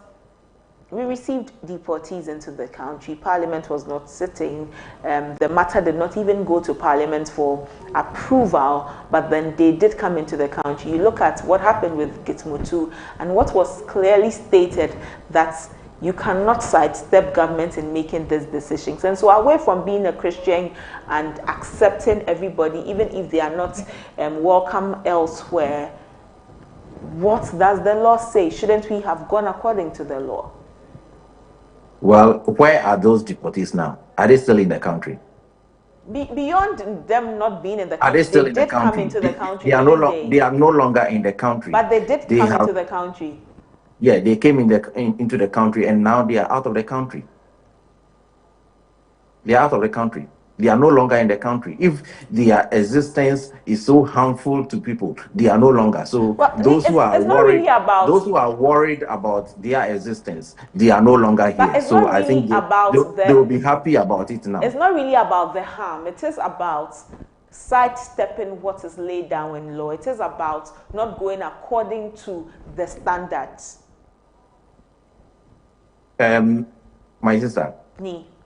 we received deportees into the country. Parliament was not sitting. The matter did not even go to Parliament for approval, but then they did come into the country. You look at what happened with Gitmutu and what was clearly stated that you cannot sidestep government in making these decisions. And so away from being a Christian and accepting everybody, even if they are not welcome elsewhere, what does the law say? Shouldn't we have gone according to the law? Well, where are those deportees now? Are they still in the country? Beyond them not being in the country, are they still in the country? Come into the country. They are no longer in the country. But they did come into the country. Yeah, they came into the country, and now they are out of the country. They are out of the country. They are no longer in the country. If their existence is so harmful to people, they are no longer. So those who are worried about their existence, they are no longer here. So I think they will be happy about it now. It's not really about the harm. It is about sidestepping what is laid down in law. It is about not going according to the standards. My sister,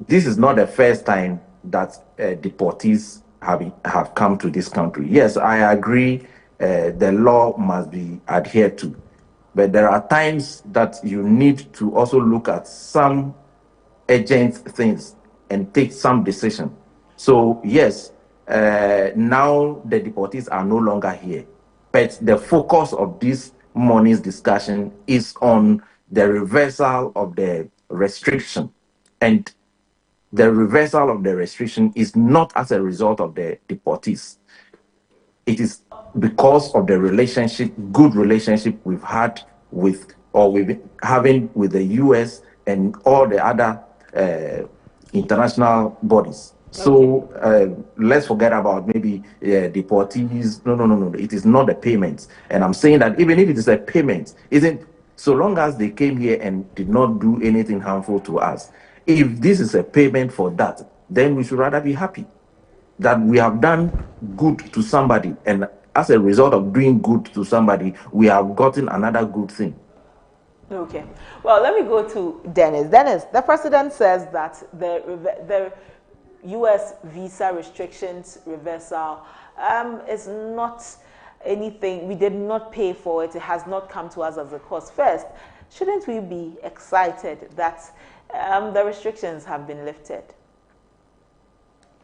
this is not the first time that deportees have come to this country. Yes, I agree the law must be adhered to. But there are times that you need to also look at some urgent things and take some decision. So yes, now the deportees are no longer here. But the focus of this morning's discussion is on the reversal of the restriction. And the reversal of the restriction is not as a result of the deportees. It is because of the good relationship we've had with, or we've been having with the US and all the other international bodies. So let's forget about maybe deportees. No. It is not a payment. And I'm saying that even if it is a payment, so long as they came here and did not do anything harmful to us, if this is a payment for that, then we should rather be happy that we have done good to somebody, and as a result of doing good to somebody, we have gotten another good thing. Okay. Well, let me go to Dennis. Dennis, the president says that the U.S. visa restrictions reversal is not anything. We did not pay for it. It has not come to us as a cost. First, shouldn't we be excited that the restrictions have been lifted?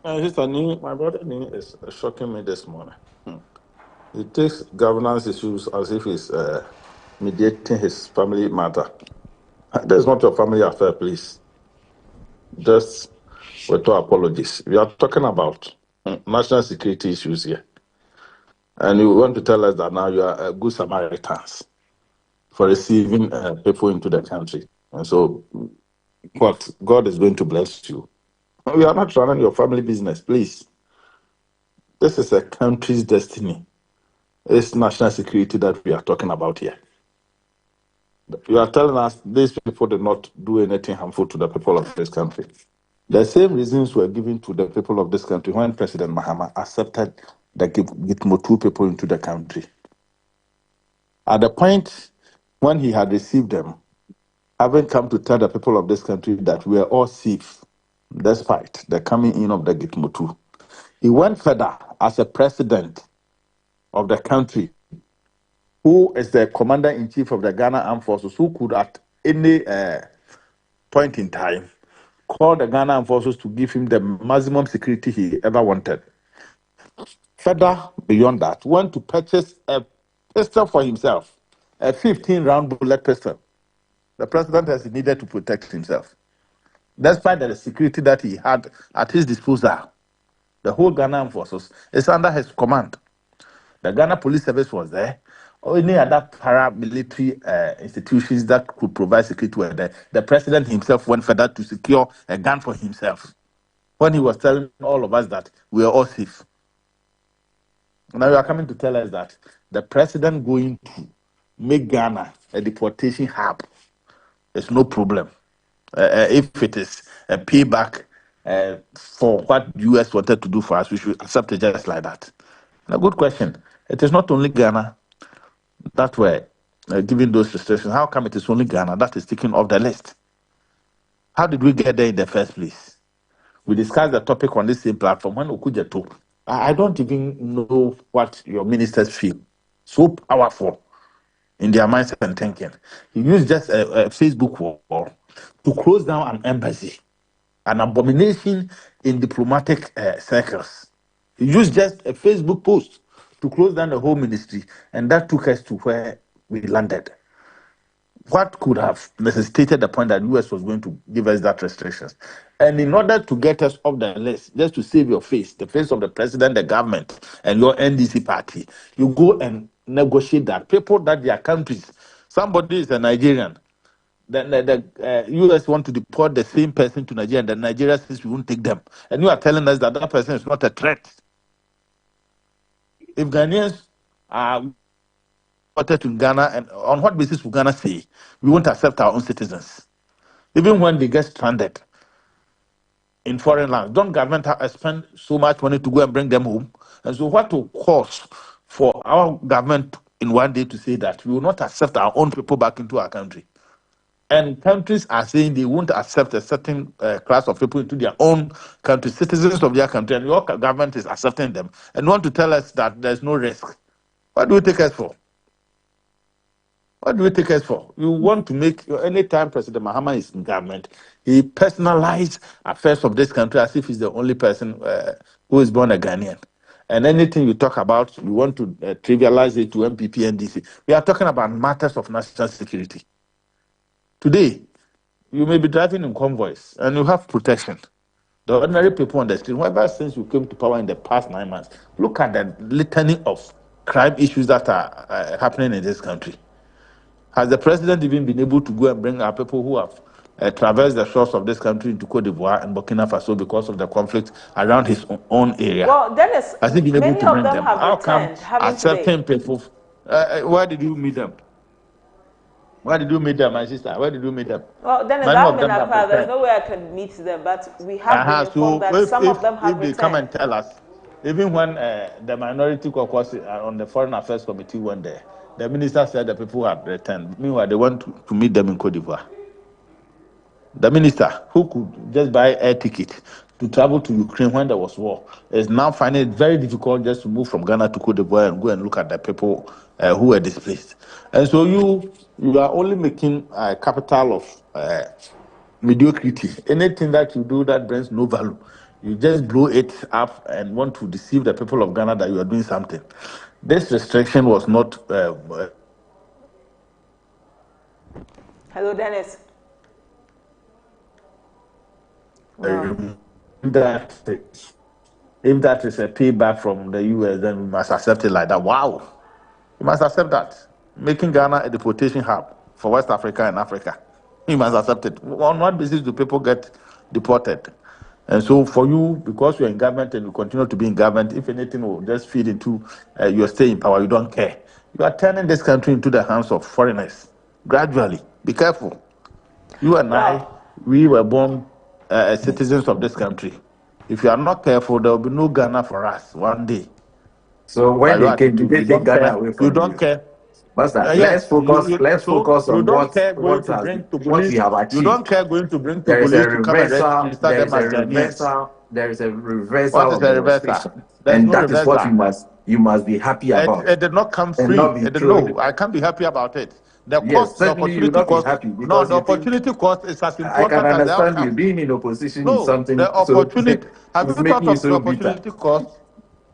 Sister Nee, my brother Nee is shocking me this morning. He takes governance issues as if he's mediating his family matter. That's not your family affair, please. Just with two apologies. We are talking about national security issues here. And you want to tell us that now you are good Samaritans for receiving people into the country. And so, what? God is going to bless you. We are not running your family business, please. This is a country's destiny. It's national security that we are talking about here. You are telling us these people did not do anything harmful to the people of this country. The same reasons were given to the people of this country when President Mahama accepted the Gitmo 2 people into the country. At the point when he had received them, having come to tell the people of this country that we are all safe, despite the coming in of the Gitmo 2, he went further as a president of the country, who is the commander-in-chief of the Ghana Armed Forces, who could at any point in time call the Ghana Armed Forces to give him the maximum security he ever wanted. Further beyond that, went to purchase a pistol for himself, a 15-round bullet pistol. The president has needed to protect himself. Despite the security that he had at his disposal, the whole Ghana Armed Forces is under his command. The Ghana Police Service was there, or any other paramilitary institutions that could provide security were there. The president himself went further to secure a gun for himself when he was telling all of us that we are all safe. Now you are coming to tell us that the president going to make Ghana a deportation hub is no problem. If it is a payback for what US wanted to do for us, we should accept it just like that. A good question. It is not only Ghana that were given those restrictions. How come it is only Ghana that is taken off the list? How did we get there in the first place? We discussed the topic on this same platform when Okuja took. I don't even know what your ministers feel. So powerful in their mindset and thinking. He used just a Facebook wall to close down an embassy, an abomination in diplomatic circles. He used just a Facebook post to close down the whole ministry, and that took us to where we landed. What could have necessitated the point that US was going to give us that restrictions? And in order to get us off the list, just to save your face, the face of the president, the government, and your NDC party, you go and negotiate that. People that their countries, somebody is a Nigerian, then the US want to deport the same person to Nigeria, and the Nigeria says we won't take them. And you are telling us that that person is not a threat. If Ghanaians are deported to Ghana, and on what basis will Ghana say we won't accept our own citizens? Even when they get stranded in foreign lands, don't government spend so much money to go and bring them home? And so what will cost for our government in one day to say that we will not accept our own people back into our country? And countries are saying they won't accept a certain class of people into their own country, citizens of their country, and your government is accepting them and want to tell us that there's no risk. What do you take us for? What do you take us for? You want to make, anytime President Mahama is in government, he personalize affairs of this country as if he's the only person who is born a Ghanaian. And anything you talk about, you want to trivialize it to MPP and DC. We are talking about matters of national security. Today, you may be driving in convoys and you have protection. The ordinary people on the street, ever since you came to power in the past 9 months, look at the litany of crime issues that are happening in this country. Has the president even been able to go and bring our people who have traversed the shores of this country into Cote d'Ivoire and Burkina Faso because of the conflict around his own area? Well, Dennis, has he been able many to of bring them them? have How come returned, haven't they? certain people? Where did you meet them? Where did you meet them, my sister? Where did you meet them? Well, Dennis, Many I'm of in them have Accra. There's returned. no way I can meet them, but we have been informed So that some of them have if they returned. come and tell us, even when the minority caucus on the Foreign Affairs Committee went there, the minister said the people had returned. Meanwhile, they went to meet them in Cote d'Ivoire. The minister who could just buy air ticket to travel to Ukraine when there was war is now finding it very difficult just to move from Ghana to Cote d'Ivoire and go and look at the people who were displaced. And so you are only making a capital of mediocrity. Anything that you do that brings no value, you just blow it up and want to deceive the people of Ghana that you are doing something. This restriction was not. Hello, Dennis. Wow. That If that is a payback from the US, then we must accept it like that. Wow. You must accept that. Making Ghana a deportation hub for West Africa and Africa. You must accept it. On what basis do people get deported? And so for you, because you're in government and you continue to be in government, if anything will just feed into your stay in power, you don't care. You are turning this country into the hands of foreigners. Gradually. Be careful. You and I, we were born citizens of this country. If you are not careful, there will be no Ghana for us one day. So when they came, did they take Ghana away from you? You don't care. Master, Yes. let's focus on you don't care going what to has bring to what we police. have achieved. You don't care going to bring to There is police a to come and reversal. register them as Ghanaians. There is a reversal What is of a the reversal? restriction, There's and no that is what reversal. you must be happy about. It did not come and free. not be It did, throwing. no, I can't be happy about it. The Yes, cost, the certainly you will opportunity not be cost. happy No, because the you think opportunity cost is as I can important as the understand you outcome. being in opposition is No, something the opportunity. Have you it's thought making you of the so bitter. opportunity cost?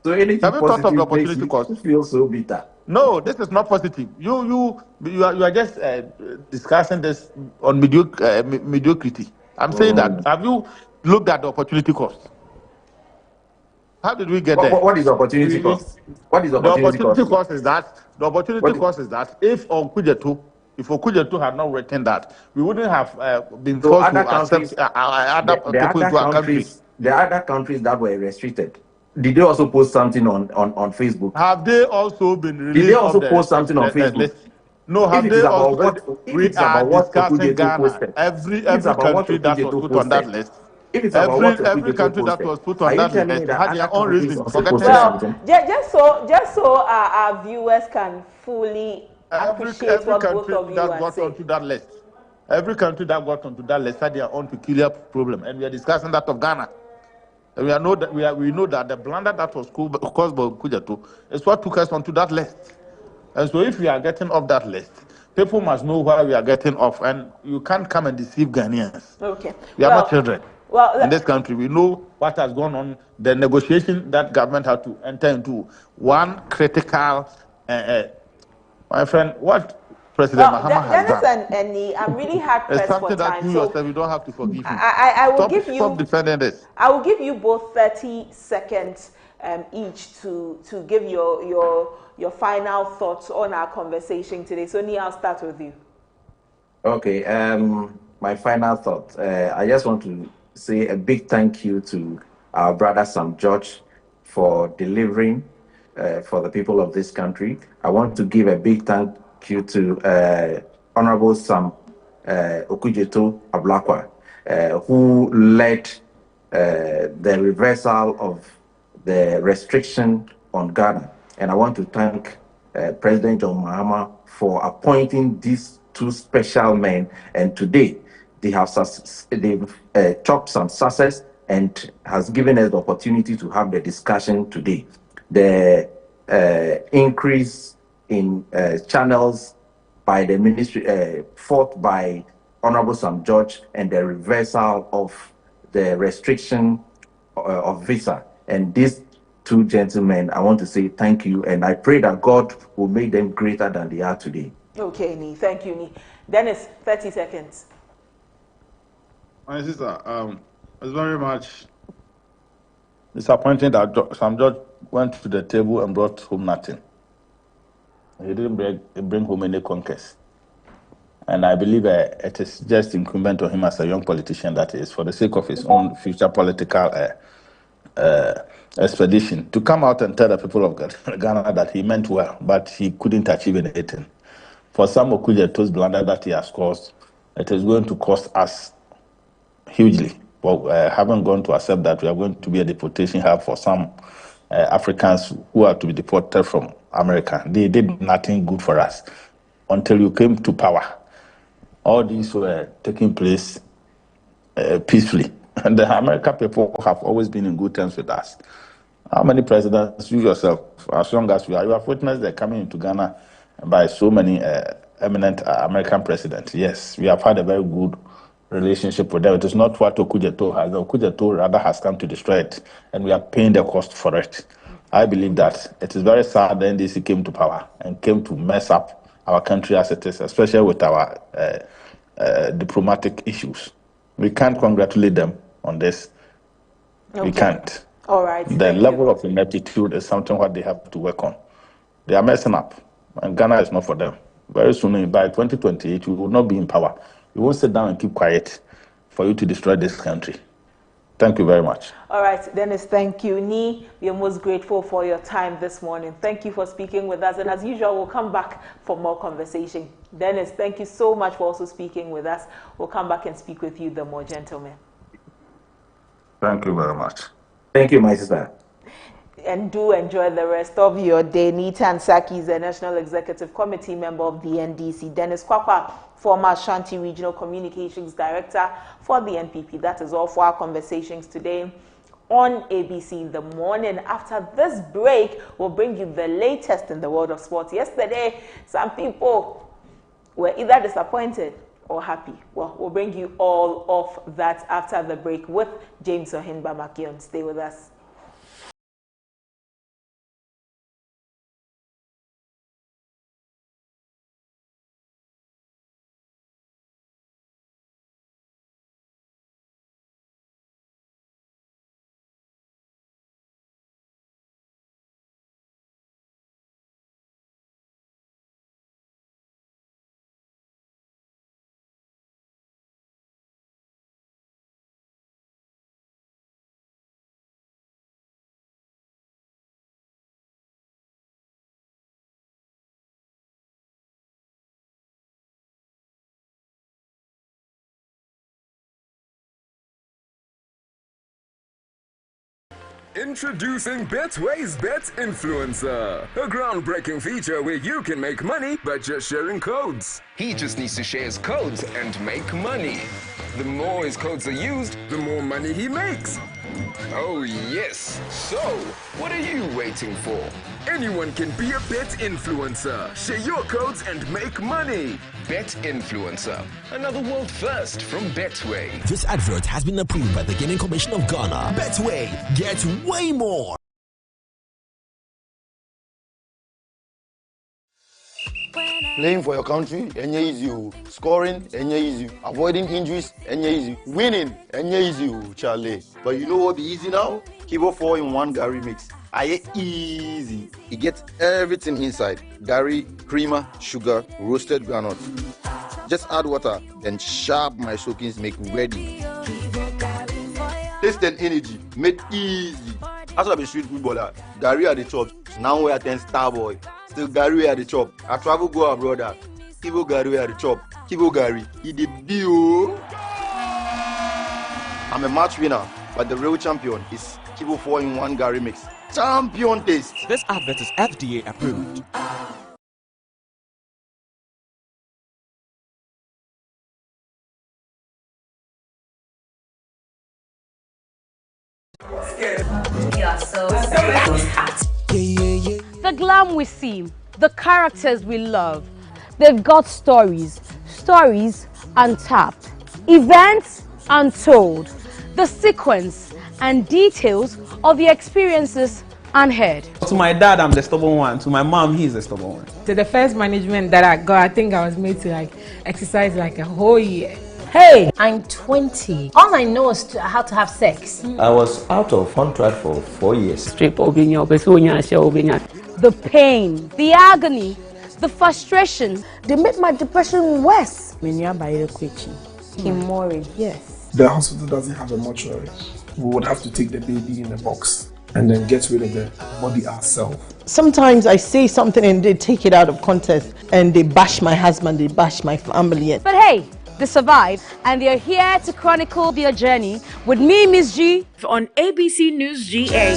So anything Have you thought of the positive makes opportunity you cost? feel so bitter. No, this is not positive. You are just discussing this on mediocrity. I'm saying that. Have you looked at the opportunity cost? How did we get there? What is opportunity cost? What is The opportunity opportunity cost? cost is that if Okujetu had not written that, we wouldn't have been So forced to other accept countries, other people into our country. the other countries that were restricted, did they also post something on Facebook? Have they also been released? Did they also of post something on Facebook? list? No, If have it they is about also? if We it's are about what discussing Okujetu Ghana. posted, Every if it's about what country that was Okujetu put on that posted, list. if it's about what Every Okujetu country that posted, was put are on you that telling me list that had other their own countries reason also for getting posted there. something? Just so our viewers can fully appreciate what both of you are saying. Onto that list. Every country that got onto that list had their own peculiar problem, and we are discussing that of Ghana. And we know that the blunder that was caused by Okujetu is what took us onto that list. And so, if we are getting off that list, people must know why we are getting off, and you can't come and deceive Ghanaians. Okay, we are not children. In this country, we know what has gone on. The negotiation that government had to enter into one critical. My friend, what President Mahama has done. Dennis and Nii, I'm really hard pressed for something time. That you yourself, you don't have to forgive him. I will give you. Stop defending this. I will give you both 30 seconds each to give your final thoughts on our conversation today. So Nii, I'll start with you. Okay. My final thought. I just want to say a big thank you to our brother Sam George for delivering for the people of this country. I want to give a big thank you to Honorable Sam Okujetu Ablakwa, who led the reversal of the restriction on Ghana. And I want to thank President John Mahama for appointing these two special men. And today, they've chopped some success and has given us the opportunity to have the discussion today. The increase in channels by the ministry, fought by Honorable Sam George, and the reversal of the restriction of visa. And these two gentlemen, I want to say thank you, and I pray that God will make them greater than they are today. Okay, Nii. Thank you, Nii. Dennis, 30 seconds. My sister, it's very much disappointing that Sam George went to the table and brought home nothing. He didn't bring home any conquest. And I believe it is just incumbent on him as a young politician, that is, for the sake of his own future political expedition, to come out and tell the people of Ghana that he meant well, but he couldn't achieve anything. For some Okujetu's blunder that he has caused, it is going to cost us hugely. But haven't gone to accept that we are going to be a deportation hub for some Africans who are to be deported from America. They did nothing good for us until you came to power. All these were taking place peacefully. And the American people have always been in good terms with us. How many presidents, you yourself, as young as you are, you have witnessed the coming into Ghana by so many eminent American presidents. Yes, we have had a very good relationship with them. It is not what Okujetu has. Okujetu rather has come to destroy it, and we are paying the cost for it. I believe that it is very sad the NDC came to power and came to mess up our country as it is, especially with our diplomatic issues. We can't congratulate them on this. Okay. We can't. All right. The level of ineptitude is something what they have to work on. They are messing up, and Ghana is not for them. Very soon, by 2028, we will not be in power. We won't sit down and keep quiet for you to destroy this country. Thank you very much. All right, Dennis, thank you. Ni, we are most grateful for your time this morning. Thank you for speaking with us. And as usual, we'll come back for more conversation. Dennis, thank you so much for also speaking with us. We'll come back and speak with you, the more gentlemen. Thank you very much. Thank you, my sister. And do enjoy the rest of your day. Nita Ansaki is the National Executive Committee member of the NDC. Dennis Kwakwa, former Ashanti Regional Communications Director for the NPP. That is all for our conversations today on ABC in the morning. After this break, we'll bring you the latest in the world of sports. Yesterday, some people were either disappointed or happy. Well, we'll bring you all of that after the break with James Ohinba Makion. Stay with us. Introducing Betway's Bet Influencer, a groundbreaking feature where you can make money by just sharing codes. He just needs to share his codes and make money. The more his codes are used, the more money he makes. Oh yes, so what are you waiting for? Anyone can be a bet influencer. Share your codes and make money. Bet Influencer, another world first from Betway. This advert has been approved by the Gaming Commission of Ghana. Betway, get way more. Playing for your country, easy. Scoring, easy. Avoiding injuries, easy. Winning, easy, Charlie. But you know what be easy now? Kibo 4-in-1 Gary mix. Easy. You get everything inside. Gary, creamer, sugar, roasted groundnut. Just add water, then sharp my soakings make ready. Taste and energy, made easy. As I be street footballer, Gary at the top. Now we are 10 star boy. Still Gary at the top. I travel go abroad. Kibo Gary at the top. Kibo Gary, he did deal. I'm a match winner, but the real champion is Kibo 4-in-1 Gary mix. Champion taste. This advert is FDA approved. The glam we see, the characters we love, they've got stories untapped, events untold, the sequence and details of the experiences unheard. To my dad, I'm the stubborn one. To my mom, he's the stubborn one. To the first management that I got, I think I was made to exercise a whole year. Hey, I'm 20. All I know is how to have sex. I was out of contract for 4 years. The pain, the agony, the frustration, they make my depression worse. Kimori, yes. The hospital doesn't have a mortuary. We would have to take the baby in a box and then get rid of the body ourselves. Sometimes I say something and they take it out of context and they bash my husband, they bash my family. But hey, they survived and they're here to chronicle their journey with me, Miss G, on ABC News GA.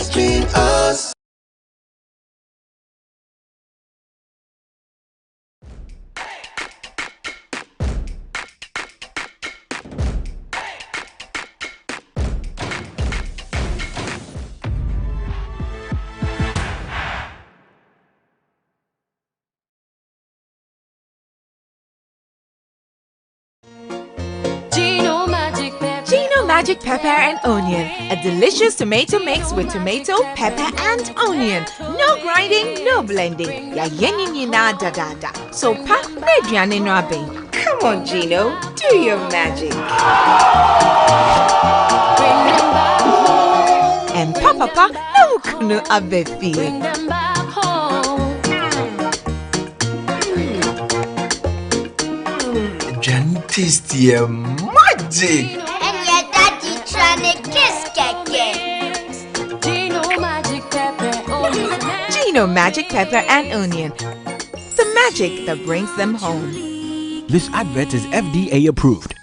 Magic pepper and onion, a delicious tomato mix with tomato, pepper and onion. No grinding, no blending. Ya yeni na da da da. So pa mediane no aben. Come on, Gino, do your magic. And Papa papa na wukunu abefi. Tasty magic. And your daddy trying to kiss keke. Gino Magic Pepper and Onion. The magic that brings them home. This advert is FDA approved.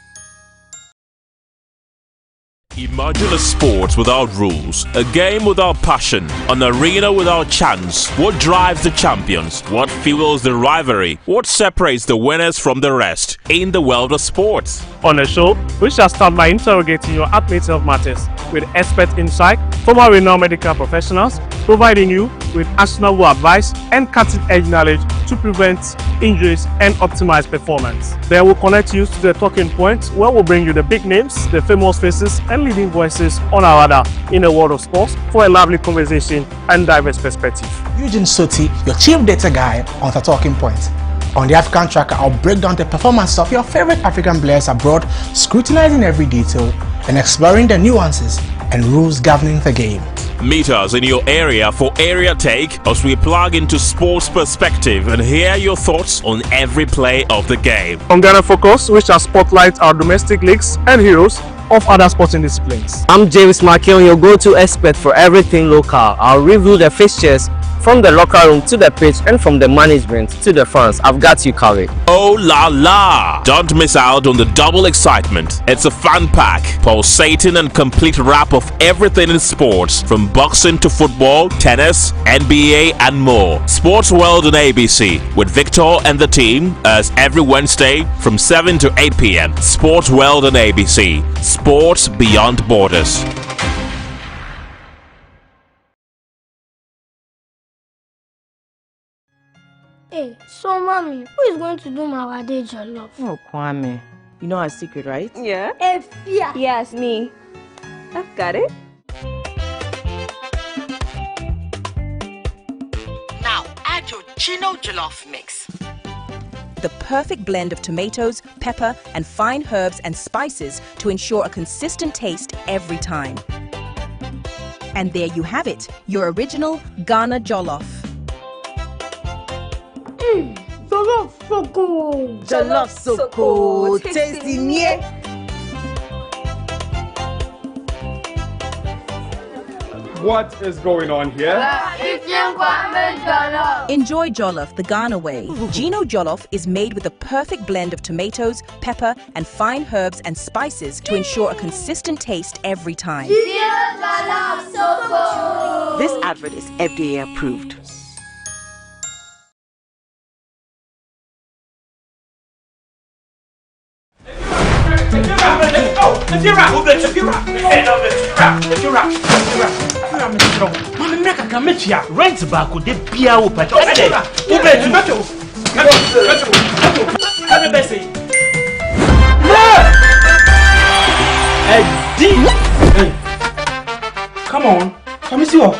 Imagine a sport without rules, a game without passion, an arena without chance. What drives the champions? What fuels the rivalry? What separates the winners from the rest in the world of sports? On the show, we shall start by interrogating your Admit Health Matters with expert insight from our renowned medical professionals, providing you with actionable advice and cutting-edge knowledge to prevent injuries and optimize performance. They will connect you to the talking points where we'll bring you the big names, the famous faces, and leading voices on our radar in the world of sports for a lively conversation and diverse perspective. Eugene Soti, your chief data guy on the talking point. On the African Tracker, I'll break down the performance of your favorite African players abroad, scrutinizing every detail and exploring the nuances and rules governing the game. Meet us in your area for Area Take as we plug into sports perspective and hear your thoughts on every play of the game. On Ghana Focus, we shall spotlight our domestic leagues and heroes of other sporting disciplines. I'm James Makion, your go-to expert for everything local. I'll review the fixtures from the locker room to the pitch and from the management to the fans. I've got you covered. Oh la la! Don't miss out on the double excitement. It's a fun pack, pulsating and complete wrap of everything in sports, from boxing to football, tennis, NBA and more. Sports World on ABC with Victor and the team as every Wednesday from 7 to 8 p.m. Sports World on ABC. Sports beyond borders. Hey, so mommy, who is going to do my wade jollof? Oh, Kwame. You know our secret, right? Yeah. Efia. Yes, me. I've got it. Now add your Chino jollof mix. The perfect blend of tomatoes, pepper, and fine herbs and spices to ensure a consistent taste every time. And there you have it, your original Ghana jollof. Jollof so good. Jollof so cool. Tasty, yeah. What is going on here? Enjoy jollof the Ghana way. Gino jollof is made with the perfect blend of tomatoes, pepper, and fine herbs and spices to ensure a consistent taste every time. This advert is FDA approved. Rent back with the Pia Upa. Come on, come see you.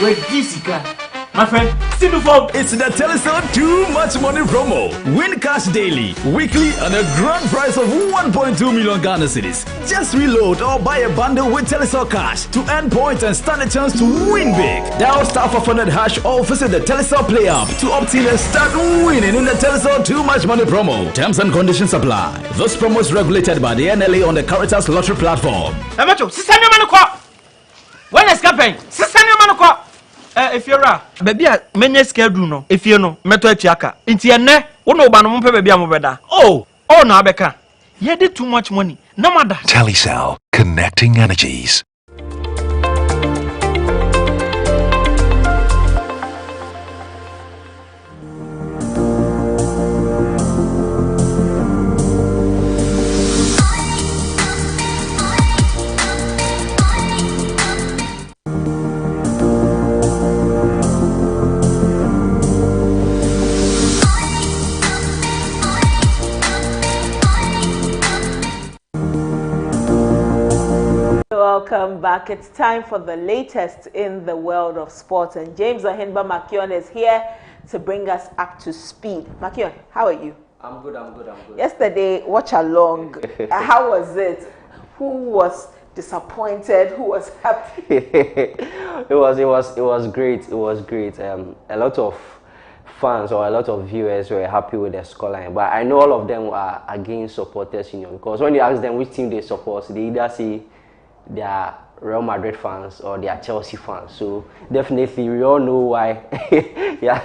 Wait, this guy. My friend, still before. It's the Telecel Too Much Money promo. Win cash daily, weekly, and a grand prize of 1.2 million Ghana cedis. Just reload or buy a bundle with Telecel Cash to earn points and stand a chance to win big. Dial *500# or visit the Telecel Play app to obtain and start winning in the Telecel Too Much Money promo. Terms and conditions apply. This promo is regulated by the NLA on the Caritas Lottery platform. When is campaign? If you're a baby, many schedule no. If you know, meto chiaka. Inti ene, uno ba no mpe baby amobeda. Oh na beka. Ye did too much money. No matter. Telecel, connecting energies. Welcome back. It's time for the latest in the world of sports, and James Ohinba Makion is here to bring us up to speed. Makion, how are you? I'm good. Yesterday, watch along. How was it? Who was disappointed? Who was happy? It was great. It was great. A lot of fans or a lot of viewers were happy with the scoreline, but I know all of them are against supporters union, because when you ask them which team they support, they either say they are Real Madrid fans or they are Chelsea fans. So definitely we all know why. Yeah,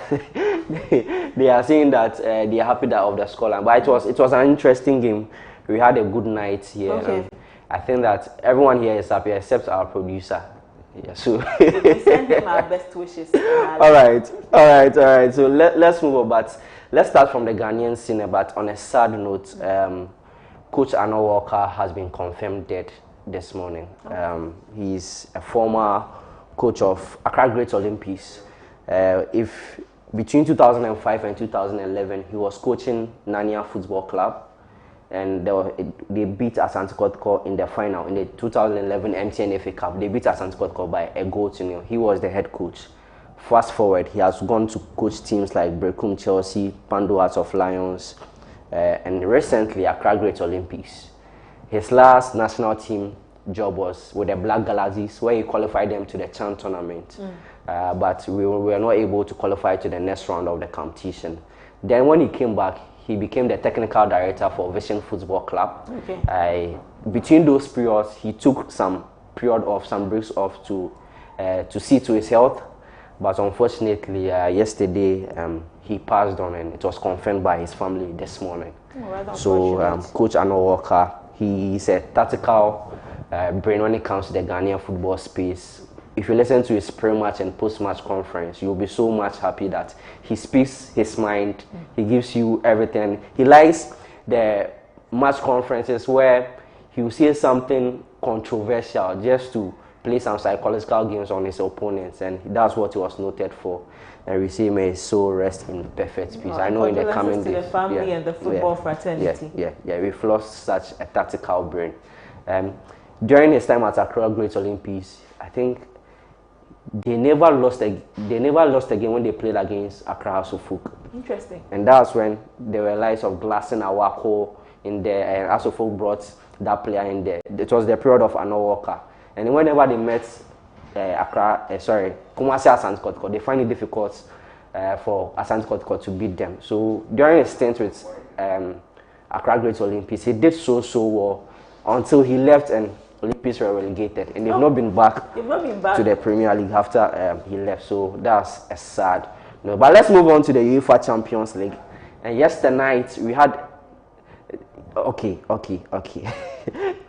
they are saying that they are happy that of the scoreline. But it was an interesting game. We had a good night here. Okay. I think that everyone here is happy except our producer. Yeah, so we send him our best wishes. all right. So let's move on. But let's start from the Ghanaian scene. But on a sad note, Coach Arnold Walker has been confirmed dead this morning. He's a former coach of Accra Great Olympics. If between 2005 and 2011, he was coaching Nania Football Club, and they beat Asante Kotoko in the final in the 2011 MTN FA Cup. They beat Asante Kotoko by a goal to nil. He was the head coach. Fast forward, he has gone to coach teams like Brekum Chelsea, Pando Hearts of Lions, and recently Accra Great Olympics. His last national team job was with the Black Galaxies, where he qualified them to the CHAN tournament. But we were not able to qualify to the next round of the competition. Then when he came back, he became the technical director for Vision Football Club. Okay. Between those periods, he took some breaks off to see to his health. But unfortunately, yesterday he passed on, and it was confirmed by his family this morning. So Coach Arnold Walker, he is a tactical brain when it comes to the Ghanaian football space. If you listen to his pre-match and post-match conference, you'll be so much happy that he speaks his mind. He gives you everything. He likes the match conferences where he will say something controversial just to play some psychological games on his opponents, and that's what he was noted for. And we say may his soul rest in perfect peace. I know in the coming days, the family and the football fraternity. Yeah, we've lost such a tactical brain. During his time at Accra Great Olympics, I think they never lost a game when they played against Accra House of Folk. Interesting. And that's when there were lights of Glasson Awako in there, and House of Folk brought that player in there. It was the period of Arnold Walker. And whenever they met Kumasi Asante Kotoko, they find it difficult for Asante Kotoko to beat them. So during his stint with Accra Great Olympics, he did so well until he left and Olympics were relegated, and they've not been back to the Premier League after he left. So that's a sad no. But let's move on to the UEFA Champions League. And yesterday night we had